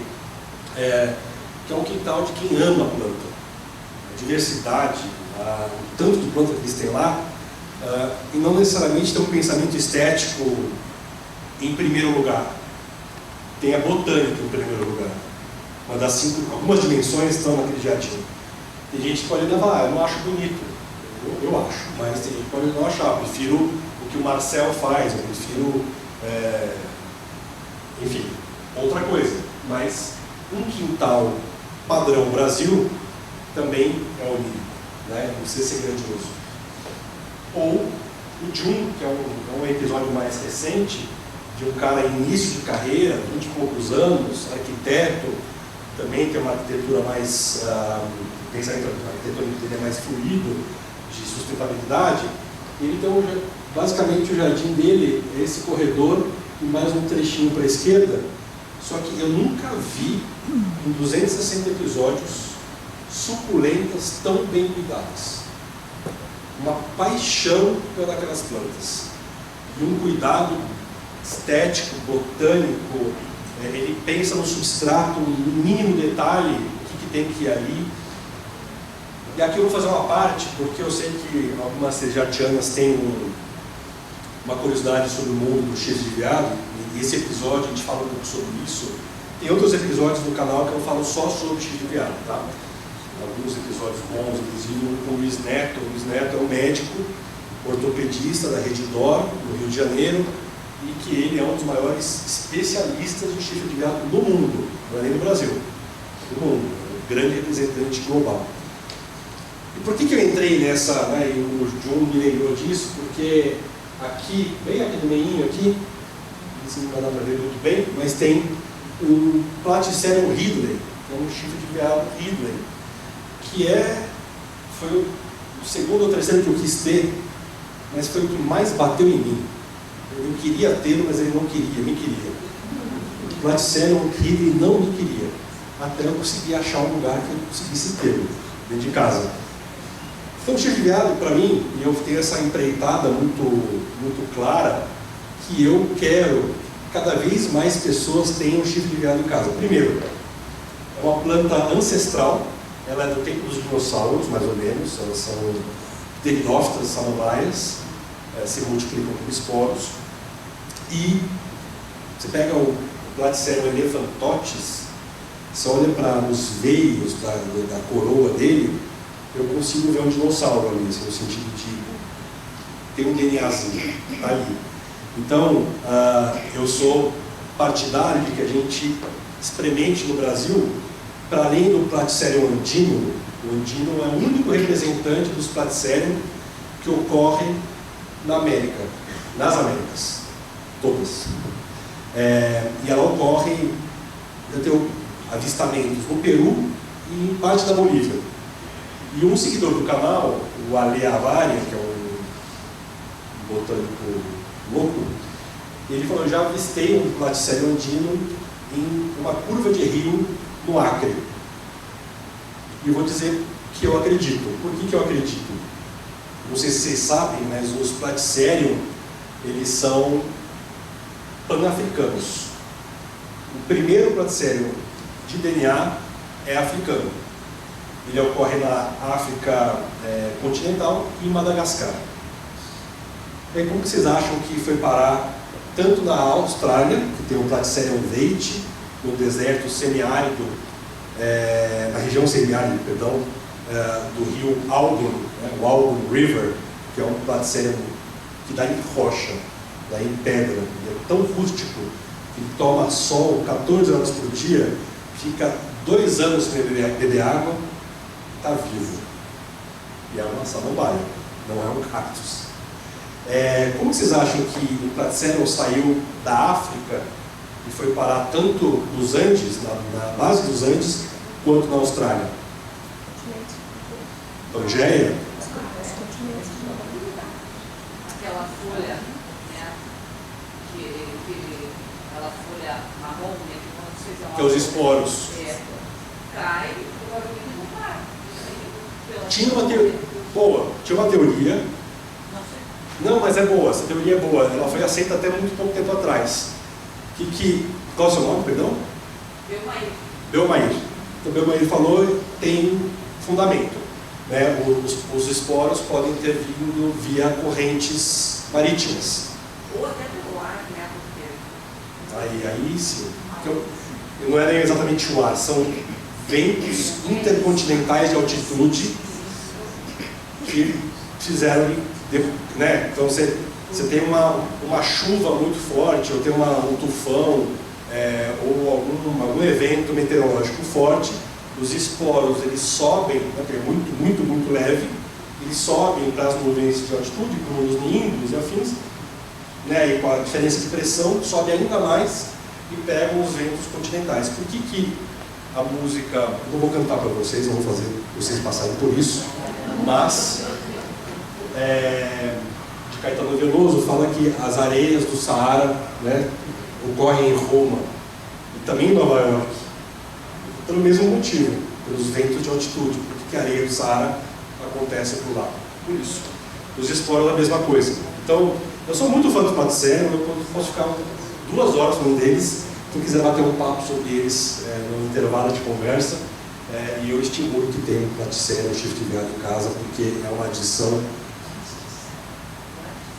que é um quintal de quem ama a planta, a diversidade, o tanto de planta que eles têm lá, e não necessariamente tem um pensamento estético em primeiro lugar. Tem a botânica em primeiro lugar. Uma das 5, algumas dimensões estão naquele jardim. Tem gente que pode levar, eu não acho bonito. Eu acho, mas tem gente que pode não achar. Eu prefiro o que o Marcel faz, eu prefiro, enfim, outra coisa. Mas um quintal padrão Brasil também é onírico, né? Não precisa ser grandioso. Ou o Jun, que é um episódio mais recente, de um cara em início de carreira, 20 e poucos anos, arquiteto, também tem uma arquitetura mais, pensamento arquitetônico dele é mais fluido, de sustentabilidade. Ele tem basicamente o jardim dele é esse corredor e mais um trechinho para a esquerda, só que eu nunca vi em 260 episódios suculentas tão bem cuidadas. Uma paixão pelas plantas e um cuidado estético, botânico. Ele pensa no substrato, no mínimo detalhe, o que tem que ir ali. E aqui eu vou fazer uma parte, porque eu sei que algumas sejatianas têm uma curiosidade sobre o mundo do chifre de veado, e esse episódio a gente fala um pouco sobre isso. Tem outros episódios no canal que eu falo só sobre chifre de veado, tá? Alguns episódios bons, inclusive com o Luiz Neto. O Luiz Neto é um médico ortopedista da Rede Dor, no Rio de Janeiro, e que ele é um dos maiores especialistas de chifre de veado no mundo, não é nem no Brasil, no mundo, um grande representante global. E por que eu entrei nessa, né, e o John me lembrou disso? Porque aqui, bem aqui no meio aqui, não vai dar para ver muito bem, mas tem o Platycerium ridley, que é um chifre de veado ridley, que foi o segundo ou terceiro que eu quis ter, mas foi o que mais bateu em mim. Eu queria tê-lo, mas ele não queria, me queria. O Platycerium ridley não me queria, até eu conseguir achar um lugar que eu conseguisse tê-lo, dentro de casa. Então, o chifre de veado, para mim, e eu tenho essa empreitada muito clara, que eu quero cada vez mais pessoas tenham chifre de veado em casa. Primeiro, é uma planta ancestral, ela é do tempo dos dinossauros, mais ou menos, elas são pteridófitas samambaias, se multiplicam como esporos, e você pega o Platycerium elephantotes, você olha para os veios da coroa dele, eu consigo ver um dinossauro ali, assim, no sentido de ter um DNAzinho, tá ali. Então, eu sou partidário de que a gente experimente no Brasil, para além do Platycerium andino, o andino é o único representante dos Platycerium que ocorre na América, nas Américas, todas. E ela ocorre, eu tenho avistamentos no Peru e em parte da Bolívia. E um seguidor do canal, o Ale Avaria, que é um botânico louco, ele falou: eu já avistei um Platycerium andino em uma curva de rio no Acre. E eu vou dizer que eu acredito. Por que eu acredito? Não sei se vocês sabem, mas os Platycerium, eles são pan-africanos. O primeiro Platycerium de DNA é africano. Ele ocorre na África continental e em Madagascar. E aí, como que vocês acham que foi parar tanto na Austrália, que tem o Platycerium veiti, no deserto semiárido, na região semiárida, perdão, do rio Algon, o Algon River, que é um Platycerium que dá em rocha, dá em pedra, é tão rústico que toma sol 14 horas por dia, fica 2 anos sem beber água, está vivo. E é uma samambaia, não é um cactus. Como vocês acham que o Platycerium saiu da África e foi parar tanto nos Andes, na base dos Andes, quanto na Austrália? Pangeia? Aquela folha, né? Aquela folha marrom, né? Que quando você joga, Que é os esporos. Cai, o barulho não para. Tinha uma teoria. Não, mas é boa, essa teoria é boa. Ela foi aceita até muito pouco tempo atrás. Qual é o seu nome, perdão? Belmair. Então, Belmair falou, tem fundamento. Né? Os esporos podem ter vindo via correntes marítimas. Ou até pelo ar, né? Aí sim. Então, não é nem exatamente o ar, são ventos intercontinentais de altitude que fizeram, né? Então você tem uma chuva muito forte, ou tem um tufão, ou algum evento meteorológico forte, os esporos eles sobem, né, porque é muito leve, eles sobem para as nuvens de altitude, como os nimbos e afins, né, e com a diferença de pressão sobe ainda mais e pegam os ventos continentais. Por que a música, eu não vou cantar para vocês, não vou fazer vocês passarem por isso, mas de Caetano Veloso fala que as areias do Saara, né, ocorrem em Roma e também em Nova York, pelo mesmo motivo, pelos ventos de altitude, porque a areia do Saara acontece por lá. Por isso, os esporos é a mesma coisa. Então, eu sou muito fã dos Platycerium, eu posso ficar 2 horas com um deles. Quem quiser bater um papo sobre eles no intervalo de conversa, e eu estimulo que tenha Platycerium chifre de veado em casa, porque é uma adição.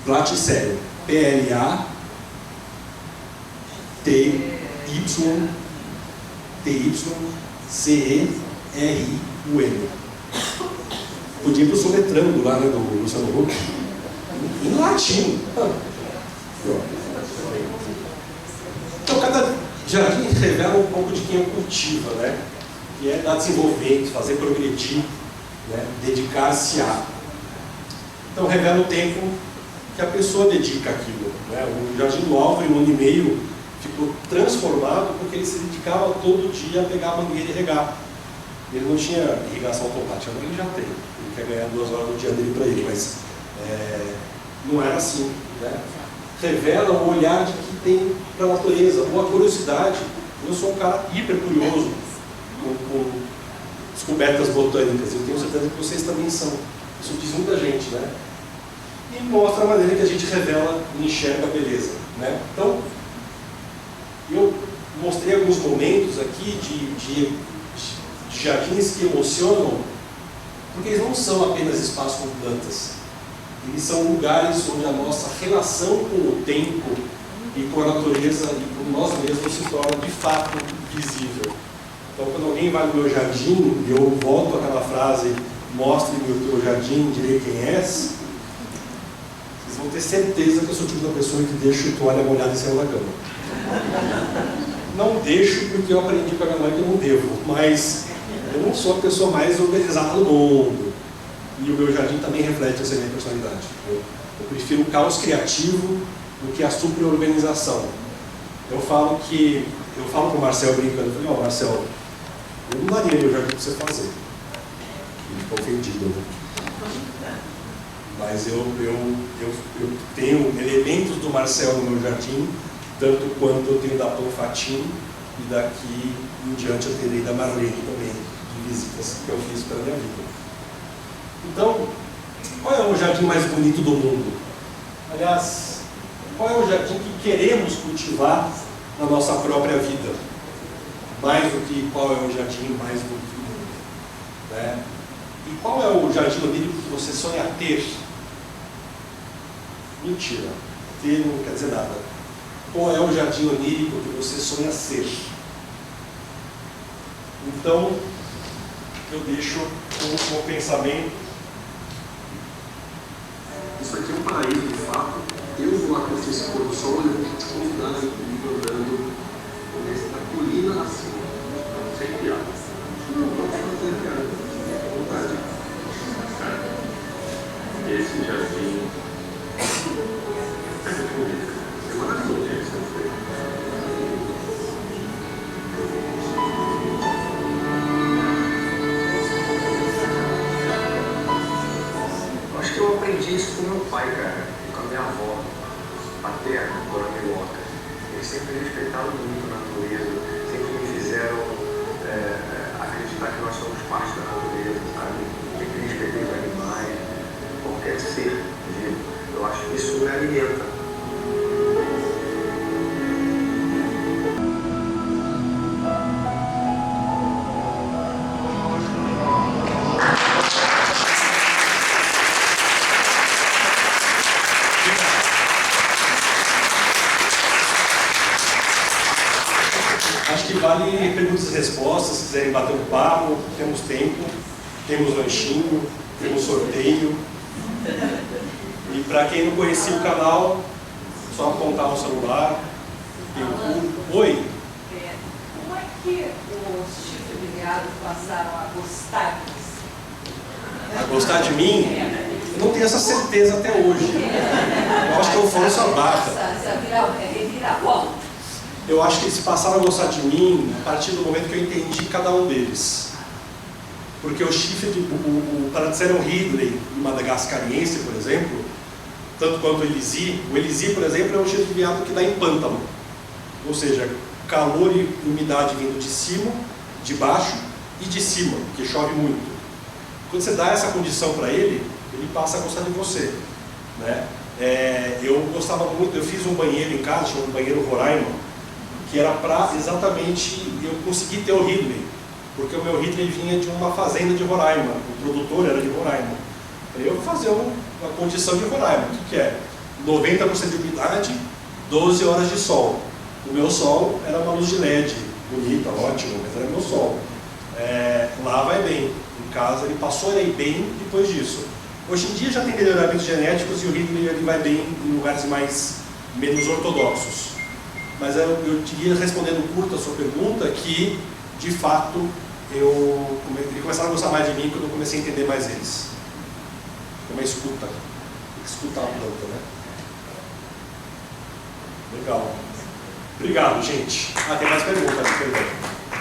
Platycerium, Platycerium. Podia ir para o soletrando lá, né, do Luciano Huck, em latim. Jardim revela um pouco de quem o cultiva, né? Que é dar desenvolvimento, fazer progredir, né? Dedicar-se a. Então revela o tempo que a pessoa dedica àquilo, né? O Jardim do Álvaro, em 1 ano e meio, ficou transformado porque ele se dedicava todo dia a pegar a mangueira e regar. Ele não tinha irrigação automática, agora ele já tem. Ele quer ganhar 2 horas do dia dele para ele, mas não era assim, né? Revela o olhar de que tem para a natureza, ou a curiosidade. Eu sou um cara hiper curioso com descobertas botânicas, eu tenho certeza que vocês também são. Isso diz muita gente, né? E mostra a maneira que a gente revela e enxerga a beleza, né? Então, eu mostrei alguns momentos aqui de jardins que emocionam, porque eles não são apenas espaços com plantas. Eles são lugares onde a nossa relação com o tempo e com a natureza e com nós mesmos se torna de fato visível. Então, quando alguém vai no meu jardim, eu volto àquela frase: mostre-me o teu jardim, direi quem és. Vocês vão ter certeza que eu sou o tipo da pessoa que deixa a toalha molhada em cima da cama. Não deixo porque eu aprendi com a minha mãe que eu não devo, mas eu não sou a pessoa mais organizada do mundo. E o meu jardim também reflete essa minha personalidade. Eu prefiro o caos criativo do que a super-organização. Eu falo com o Marcel brincando, eu falei: Marcel, eu não daria meu jardim para você fazer. Ele ficou ofendido, né? Mas eu tenho elementos do Marcel no meu jardim, tanto quanto eu tenho da Panfatim, e daqui em diante eu terei da Marlene também, de visitas que eu fiz pela minha vida. Então, qual é o jardim mais bonito do mundo? Aliás, qual é o jardim que queremos cultivar na nossa própria vida? Mais do que qual é o jardim mais bonito do mundo, né? E qual é o jardim onírico que você sonha ter? Mentira, ter não quer dizer nada. Qual é o jardim onírico que você sonha ser? Então, eu deixo com o pensamento. Isso aqui é um paraíso, de fato. Eu vou lá curtir esse pôr do sol e eu vou te convidar a ir andando nessa colina acima. Sem piada. Não, pode fazer piada. À vontade. Esse jardim é muito bonito. É maravilhoso esse jardim. Acho que eu aprendi isso com meu pai, cara, e com a minha avó paterna, Dona Miloca. Eles sempre respeitaram muito a natureza, sempre me fizeram acreditar que nós somos parte da natureza, sabe? Sempre respeitei os animais, qualquer ser vivo. Eu acho que isso me alimenta. Acho que vale perguntas e respostas, se quiserem bater um papo, temos tempo, temos lanchinho, temos sorteio. E para quem não conhecia o canal, só apontar o celular. Oi? Como é que os chifres de gado passaram a gostar de você? A gostar de mim? Eu não tenho essa certeza até hoje. Eu acho que eu forço a barra. Reviravolta. Eu acho que eles passaram a gostar de mim a partir do momento que eu entendi cada um deles. Porque o chifre, o Parathecerium ridley, o madagascariense, por exemplo, tanto quanto o elisi por exemplo, é um chifre de veado que dá em pântano. Ou seja, calor e umidade vindo de cima, de baixo e de cima, porque chove muito. Quando você dá essa condição para ele, ele passa a gostar de você, né? Eu gostava muito, eu fiz um banheiro em casa, chamado banheiro Roraima, que era para exatamente eu conseguir ter o ridley, porque o meu ridley vinha de uma fazenda de Roraima, o produtor era de Roraima. Eu vou fazer uma condição de Roraima, o que é? 90% de umidade, 12 horas de sol. O meu sol era uma luz de LED, bonita, ótima, mas era meu sol. Lá vai bem, em casa ele passou a ir bem depois disso. Hoje em dia já tem melhoramentos genéticos e o ridley ele vai bem em lugares menos ortodoxos. Mas eu diria, respondendo curto a sua pergunta, que, de fato, eles começaram a gostar mais de mim quando eu comecei a entender mais eles. Como é escuta. Escutar a planta, né? Legal. Obrigado, gente. Tem mais perguntas, perdão.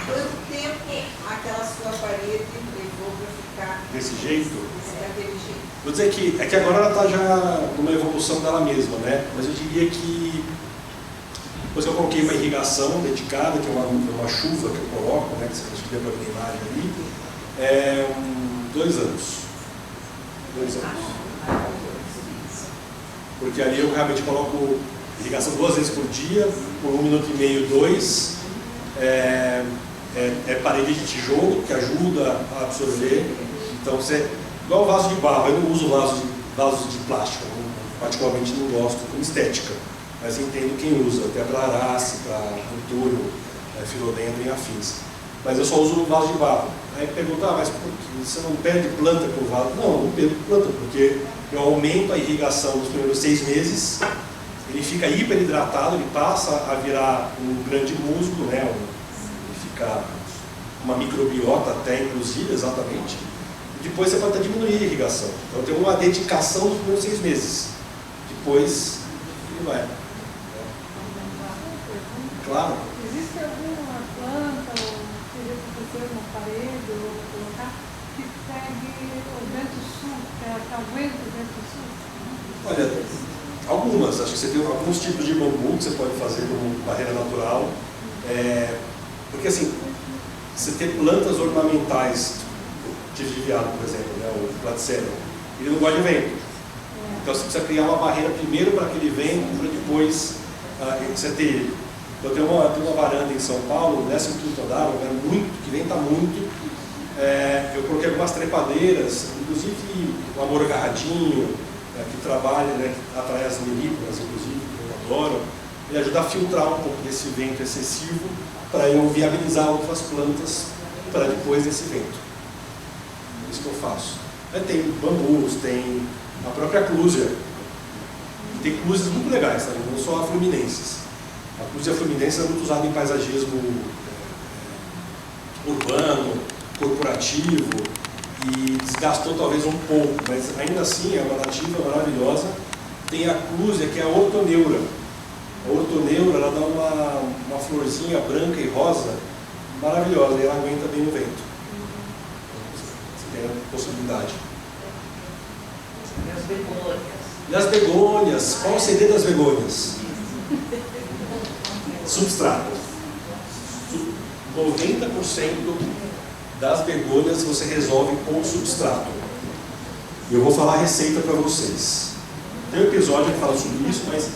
Quanto tempo aquela sua parede levou para ficar Desse jeito? daquele jeito? Vou dizer que, é que agora ela está já numa evolução dela mesma, né? Mas eu diria que depois que eu coloquei uma irrigação dedicada, que é uma chuva que eu coloco, né? Que você acha que deu para ver a imagem ali, 2 anos. 2 anos. Porque ali eu realmente coloco irrigação 2 vezes por dia, por 1,5 minutos, 2. É parede de tijolo, que ajuda a absorver. Então, igual vaso de barro, eu não uso vasos de plástico, eu particularmente não gosto como estética, mas entendo quem usa, até para arace, para entulho, filodendro e afins. Mas eu só uso vaso de barro. Aí pergunta, mas por que você não perde planta com vaso? Não, eu não perco planta, porque eu aumento a irrigação nos primeiros 6 meses, ele fica hiperidratado, ele passa a virar um grande músculo, né? Ele fica uma microbiota até, inclusive, exatamente. E depois você pode até diminuir a irrigação. Então tem uma dedicação nos primeiros 6 meses. Depois, ele vai. Claro. Existe alguma planta ou seja fazer uma parede ou colocar que pegue o vento sul, que aguenta o vento sul? Olha, algumas. Acho que você tem alguns tipos de bambu que você pode fazer como barreira natural. Porque assim, você tem plantas ornamentais, tipo de viado, por exemplo, né, o platicero, ele não gosta de vento. Então você precisa criar uma barreira primeiro para aquele vento, para depois você ter ele. Eu tenho uma varanda em São Paulo, no 15º andar, que venta muito. Eu coloquei algumas trepadeiras, inclusive o amor agarradinho, que trabalha, né, que atrai as melícolas, inclusive, que eu adoro. Ele ajuda a filtrar um pouco desse vento excessivo para eu viabilizar outras plantas para depois desse vento. É isso que eu faço. Tem bambus, tem a própria clúzia. Tem clúzias muito legais, tá? Não só a fluminenses. A clúzia fluminense é muito usada em paisagismo urbano, corporativo, e desgastou talvez um pouco, mas ainda assim é uma nativa maravilhosa. Tem a clúzia, que é a ortoneura. A ortoneura, ela dá uma florzinha branca e rosa maravilhosa, e ela aguenta bem o vento. Você tem a possibilidade. E as begônias? E as begônias? Qual o segredo das begônias? Substrato. 90% das begônias você resolve com substrato. E eu vou falar a receita para vocês. Tem um episódio que fala sobre isso, mas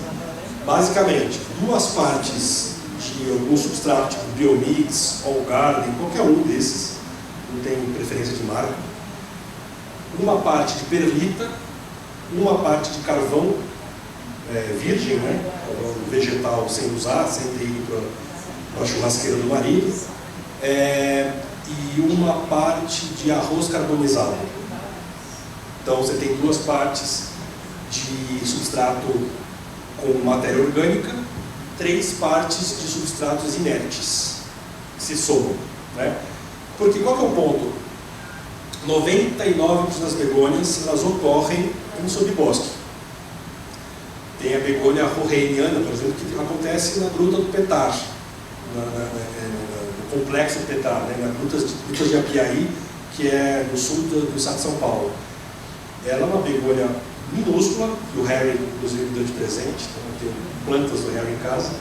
basicamente 2 partes de algum substrato, tipo Biomix, All Garden, qualquer um desses, não tem preferência de marca. 1 parte de perlita, 1 parte de carvão virgem, né? Carvão vegetal sem usar, sem ter ido para a churrasqueira do marido, e 1 parte de arroz carbonizado. Então você tem 2 partes de substrato com matéria orgânica, 3 partes de substratos inertes, que se somam, né? Porque qual que é o ponto? 99% das begônias, elas ocorrem em sobrebosque. Tem a begônia roreiniana, por exemplo, que acontece na Gruta do Petar, no complexo do Petar, né? Na Grutas de Apiaí, que é no sul do estado de São Paulo. Ela é uma begônia minúscula, que o Harry, inclusive, me deu de presente, então eu tenho plantas do Harry em casa.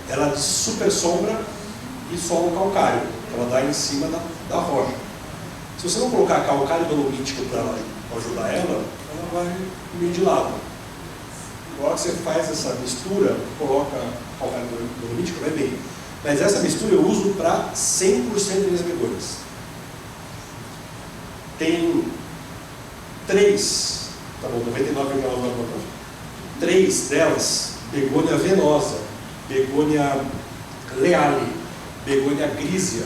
Ela de super sombra e solo calcário, ela dá em cima da rocha. Se você não colocar calcário dolomítico para ajudar ela vai meio de lado. Na hora que você faz essa mistura, coloca calcário dolomítico, vai bem. Mas essa mistura eu uso para 100% das begônias. Tem 3, tá bom, 99,9%. 3 delas, begônia venosa, begônia leale, begônia grísia.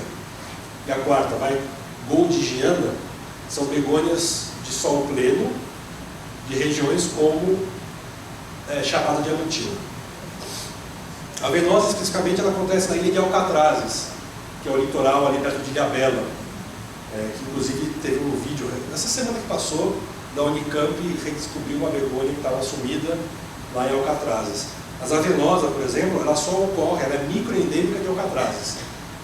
E a 4ª, goldigiana, são begônias de solo pleno, de regiões como Chapada Diamantina. A venosa, especificamente, ela acontece na ilha de Alcatrazes, que é o litoral ali perto de Ilhabela, que inclusive teve um vídeo, nessa semana que passou, da Unicamp redescobriu uma begônia que estava sumida lá em Alcatrazes. Mas a venosa, por exemplo, ela só ocorre, ela é microendêmica de Alcatrazes.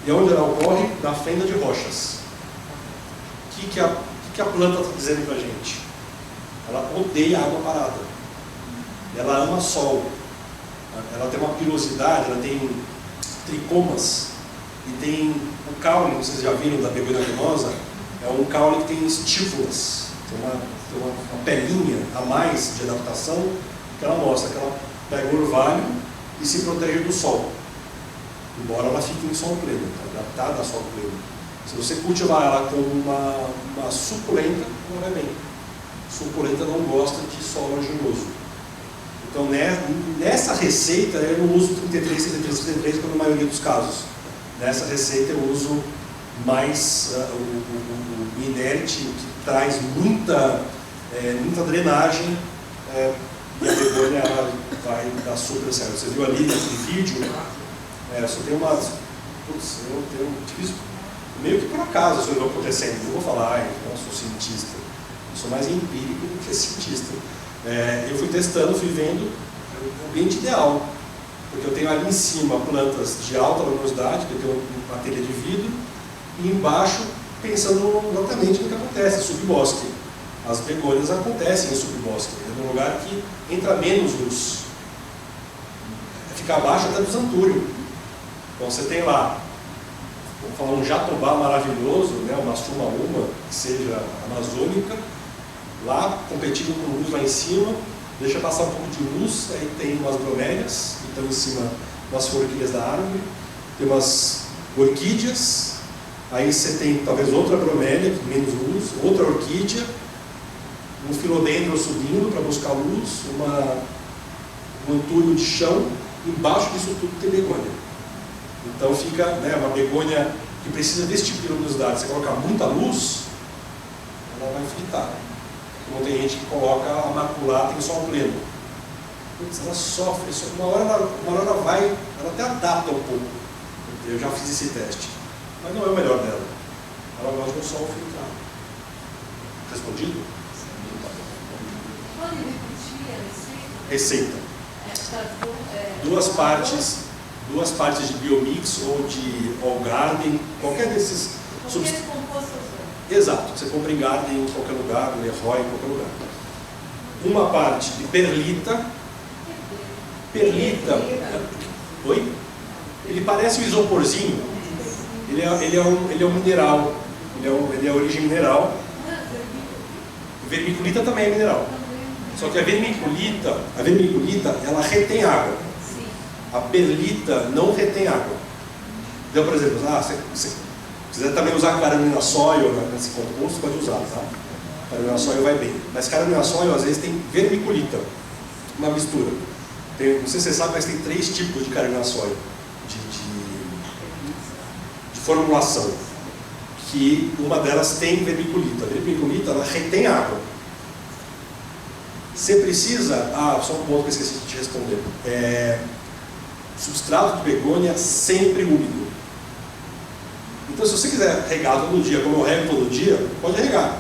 E onde ela ocorre? Na fenda de rochas. O que a planta está dizendo para a gente? Ela odeia água parada. Ela ama sol. Ela tem uma pilosidade, ela tem tricomas. E tem o caule, vocês já viram da begônia venosa, é um caule que tem estípulas. Tem uma pelinha a mais de adaptação que ela mostra que ela pega o orvalho e se protege do sol. Embora ela fique em sol pleno, adaptada a sol pleno. Se você cultivar ela como uma suculenta, não vai bem. Suculenta não gosta de solo argiloso. Então nessa receita eu não uso 33, 33, 33 como na maioria dos casos. Nessa receita eu uso mais o inerte, que traz muita drenagem, e a begônia ela vai dar super certo. Você viu ali naquele vídeo, só tem umas... Putz, eu tive meio que por acaso isso acontecendo. Eu vou falar, eu não sou cientista, eu sou mais empírico do que cientista. Eu fui testando, fui vendo o ambiente ideal, porque eu tenho ali em cima plantas de alta luminosidade, que eu tenho uma telha de vidro, e embaixo pensando exatamente no que acontece, subbosque. As begônias acontecem em subbosque, é um lugar que entra menos luz, fica abaixo até do Zantúrio. Então você tem lá, vamos falar, um jatobá maravilhoso, uma sumaúma, que seja amazônica, lá competindo com luz lá em cima, deixa passar um pouco de luz, aí tem umas bromélias que estão em cima das forquilhas da árvore, tem umas orquídeas, aí você tem talvez outra bromélia, com menos luz, outra orquídea, um filodendro subindo para buscar luz, um antúrio de chão, embaixo disso tudo tem begônia. Então fica uma begônia que precisa desse tipo de luminosidade. Você colocar muita luz, ela vai fritar. Como tem gente que coloca a maculata em sol pleno. Ela sofre, uma hora ela vai, ela até adapta um pouco. Eu já fiz esse teste. Mas não é o melhor dela. Ela gosta do sol filtrado. Respondido? Pode repetir a receita? Receita. Duas partes de biomix ou de all garden, qualquer desses Qualquer composto usando. Exato, você compra em garden em qualquer lugar, no Leroy em qualquer lugar. Uma parte de perlita. Oi? Ele parece um isoporzinho. Ele é um mineral. Ele é origem mineral. Vermiculita também é mineral. Só que a vermiculita, ela retém água. A perlita não retém água. Então, por exemplo, se quiser também usar caramina soil nesse composto, pode usar, tá? Caramina soil vai bem. Mas caramina soil às vezes tem vermiculita, uma mistura. Não sei se você sabe, mas tem 3 tipos de caramina soil de formulação. Que uma delas tem vermiculita. A vermiculita, ela retém água. Você precisa... só um ponto que eu esqueci de te responder. Substrato de begônia sempre úmido. Então, se você quiser regar todo dia, como eu rego todo dia, pode regar.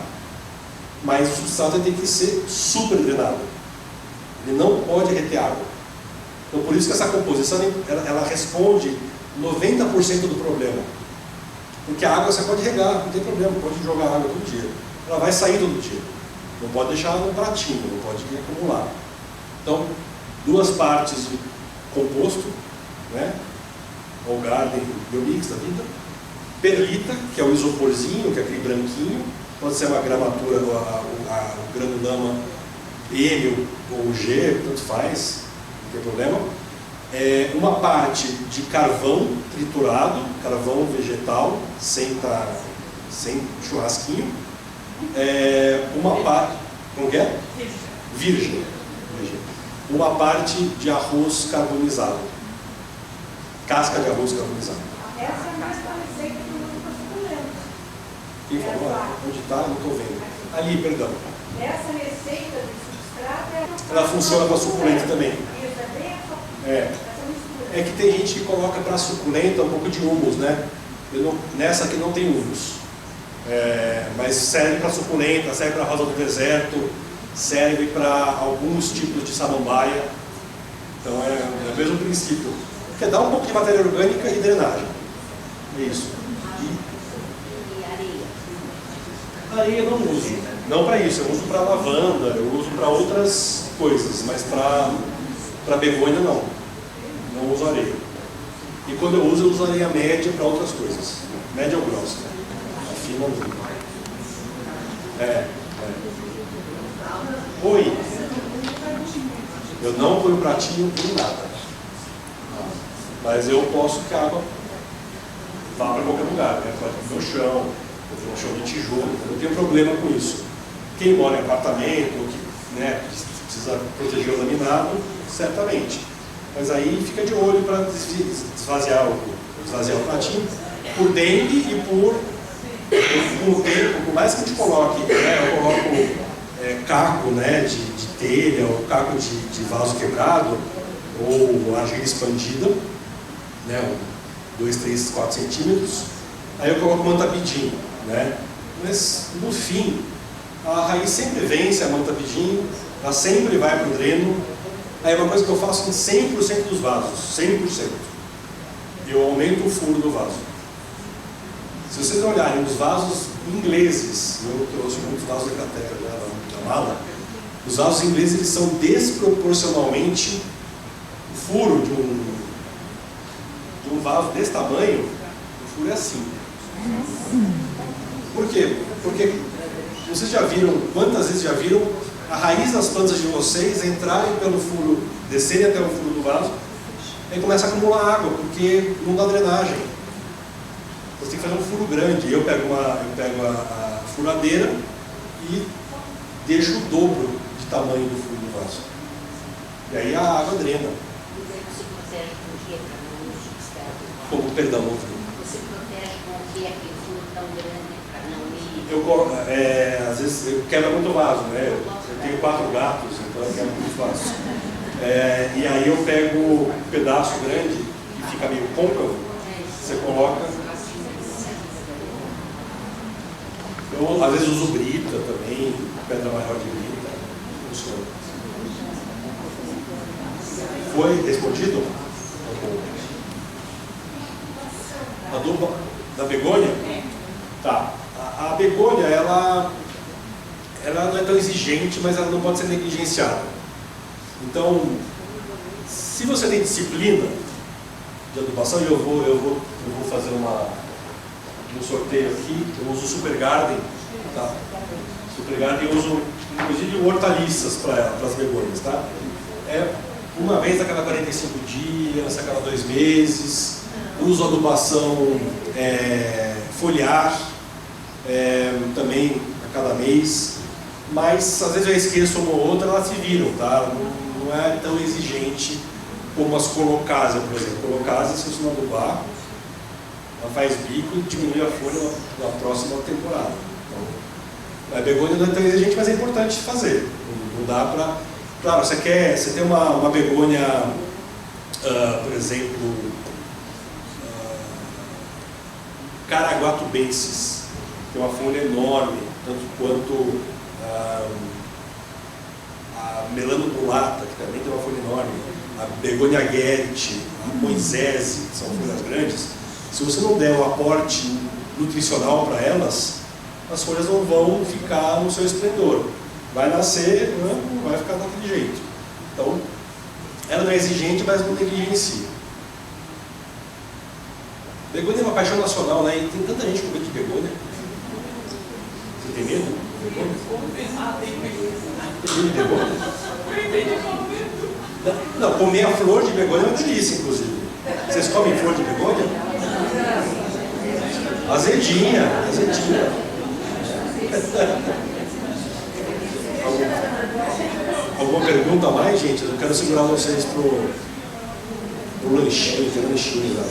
Mas o substrato tem que ser super drenado. Ele não pode reter água. Então, por isso que essa composição, ela responde 90% do problema. Porque a água você pode regar, não tem problema, pode jogar água todo dia. Ela vai sair todo dia. Não pode deixar no pratinho, não pode acumular. Então, 2 partes de composto, all garden, biomix da vida. Perlita, que é o isoporzinho, que é aquele branquinho, pode ser uma gramatura, o granulama M ou G, tanto faz, não tem problema. Uma parte de carvão triturado, carvão vegetal, sem churrasquinho. Uma parte, como que é? Virgem. Uma parte de arroz carbonizado. Casca de arroz carbonizado. Essa é a mais receita do mundo para suculentos. Quem falou? Onde está? Não estou vendo. Ali, perdão. Essa receita de substrato Ela funciona para suculenta também. Isso, é bem a É. essa mistura. é que tem gente que coloca para suculenta um pouco de humus, né? Nessa aqui não tem humus. Mas serve para suculenta, serve para rosa do deserto, serve para alguns tipos de samambaia. Então é o mesmo princípio. Que é dar um pouco de matéria orgânica e drenagem. É isso. E areia? Areia eu não uso. Não para isso, eu uso para lavanda, eu uso para outras coisas, mas para begônia não. Não uso areia. E quando eu uso areia média para outras coisas. Média ou grossa. Fina não. Oi. Eu não ponho pratinho em nada. Mas eu posso que a água vá para qualquer lugar, né? Pode ir no chão, pode ir no chão de tijolo, eu não tenho problema com isso. Quem mora em apartamento, que, né, precisa proteger o laminado, certamente. Mas aí fica de olho para esvaziar o pratinho por dengue e por tempo, por mais que a gente coloque, né, eu coloco caco, né, de telha, ou caco de vaso quebrado, ou argila expandida, né, 2, 3, 4 centímetros, aí eu coloco manta bidim, né, mas no fim, a raiz sempre vence a manta bidim, ela sempre vai para o dreno. Aí é uma coisa que eu faço em 100% dos vasos, 100%. Eu aumento o furo do vaso. Se vocês olharem os vasos ingleses, eu trouxe muitos vasos da Inglaterra da mala, os vasos ingleses eles são desproporcionalmente, o furo de um vaso desse tamanho, o furo é assim. Por quê? Porque vocês já viram, quantas vezes já viram a raiz das plantas de vocês entrarem pelo furo, descerem até o furo do vaso, aí começa a acumular água, porque não dá drenagem. Você tem que fazer um furo grande. Eu pego a furadeira e deixo o dobro de tamanho do furo do vaso. E aí a água drena. Você protege com o quê para não ir? Como, perdão, não vi. Você protege com o quê aquele furo tão grande para não ir? Às vezes eu quebro muito vaso, né? Eu tenho 4 gatos, então eu quebro muito vaso. E aí eu pego um pedaço grande que fica meio côncavo, você coloca. Eu às vezes uso brita também, pedra maior de brita, funciona. Foi respondido? Adubo da begônia? Tá. A begônia, ela não é tão exigente, mas ela não pode ser negligenciada. Então, se você tem disciplina de adubação, e eu vou fazer um sorteio aqui, eu uso Super Garden, tá? Super Garden eu uso, inclusive, hortaliças para as begônias, tá? Uma vez a cada 45 dias, a cada 2 meses, uso adubação foliar, também a cada mês, mas às vezes eu esqueço uma ou outra, elas se viram, tá? Não é tão exigente como as colocásias, por exemplo. Colocásia, se você não adubar, ela faz bico e diminui a folha na próxima temporada. Então, a begônia não é tão exigente, mas é importante fazer. Não dá para... Claro, você tem uma begônia, por exemplo, Caraguatubensis, tem uma folha enorme, tanto quanto a Melanopulata, que também tem uma folha enorme, a Begonia Gerrit, a Moisese, que são folhas grandes. Se você não der o aporte nutricional para elas, as folhas não vão ficar no seu esplendor. Vai nascer, não vai ficar daquele jeito. Então, ela não é exigente, mas não negligencia. Begônia é uma paixão nacional, né? E tem tanta gente com medo de begônia. Você tem medo? Tem medo de begônia? Não, comer a flor de begônia é uma delícia, inclusive. Vocês comem flor de begônia? Azedinha. Alguma pergunta a mais, gente? Eu quero segurar vocês pro lanchinho, tem lanchinho lá.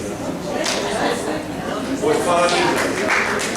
Pode falar aqui.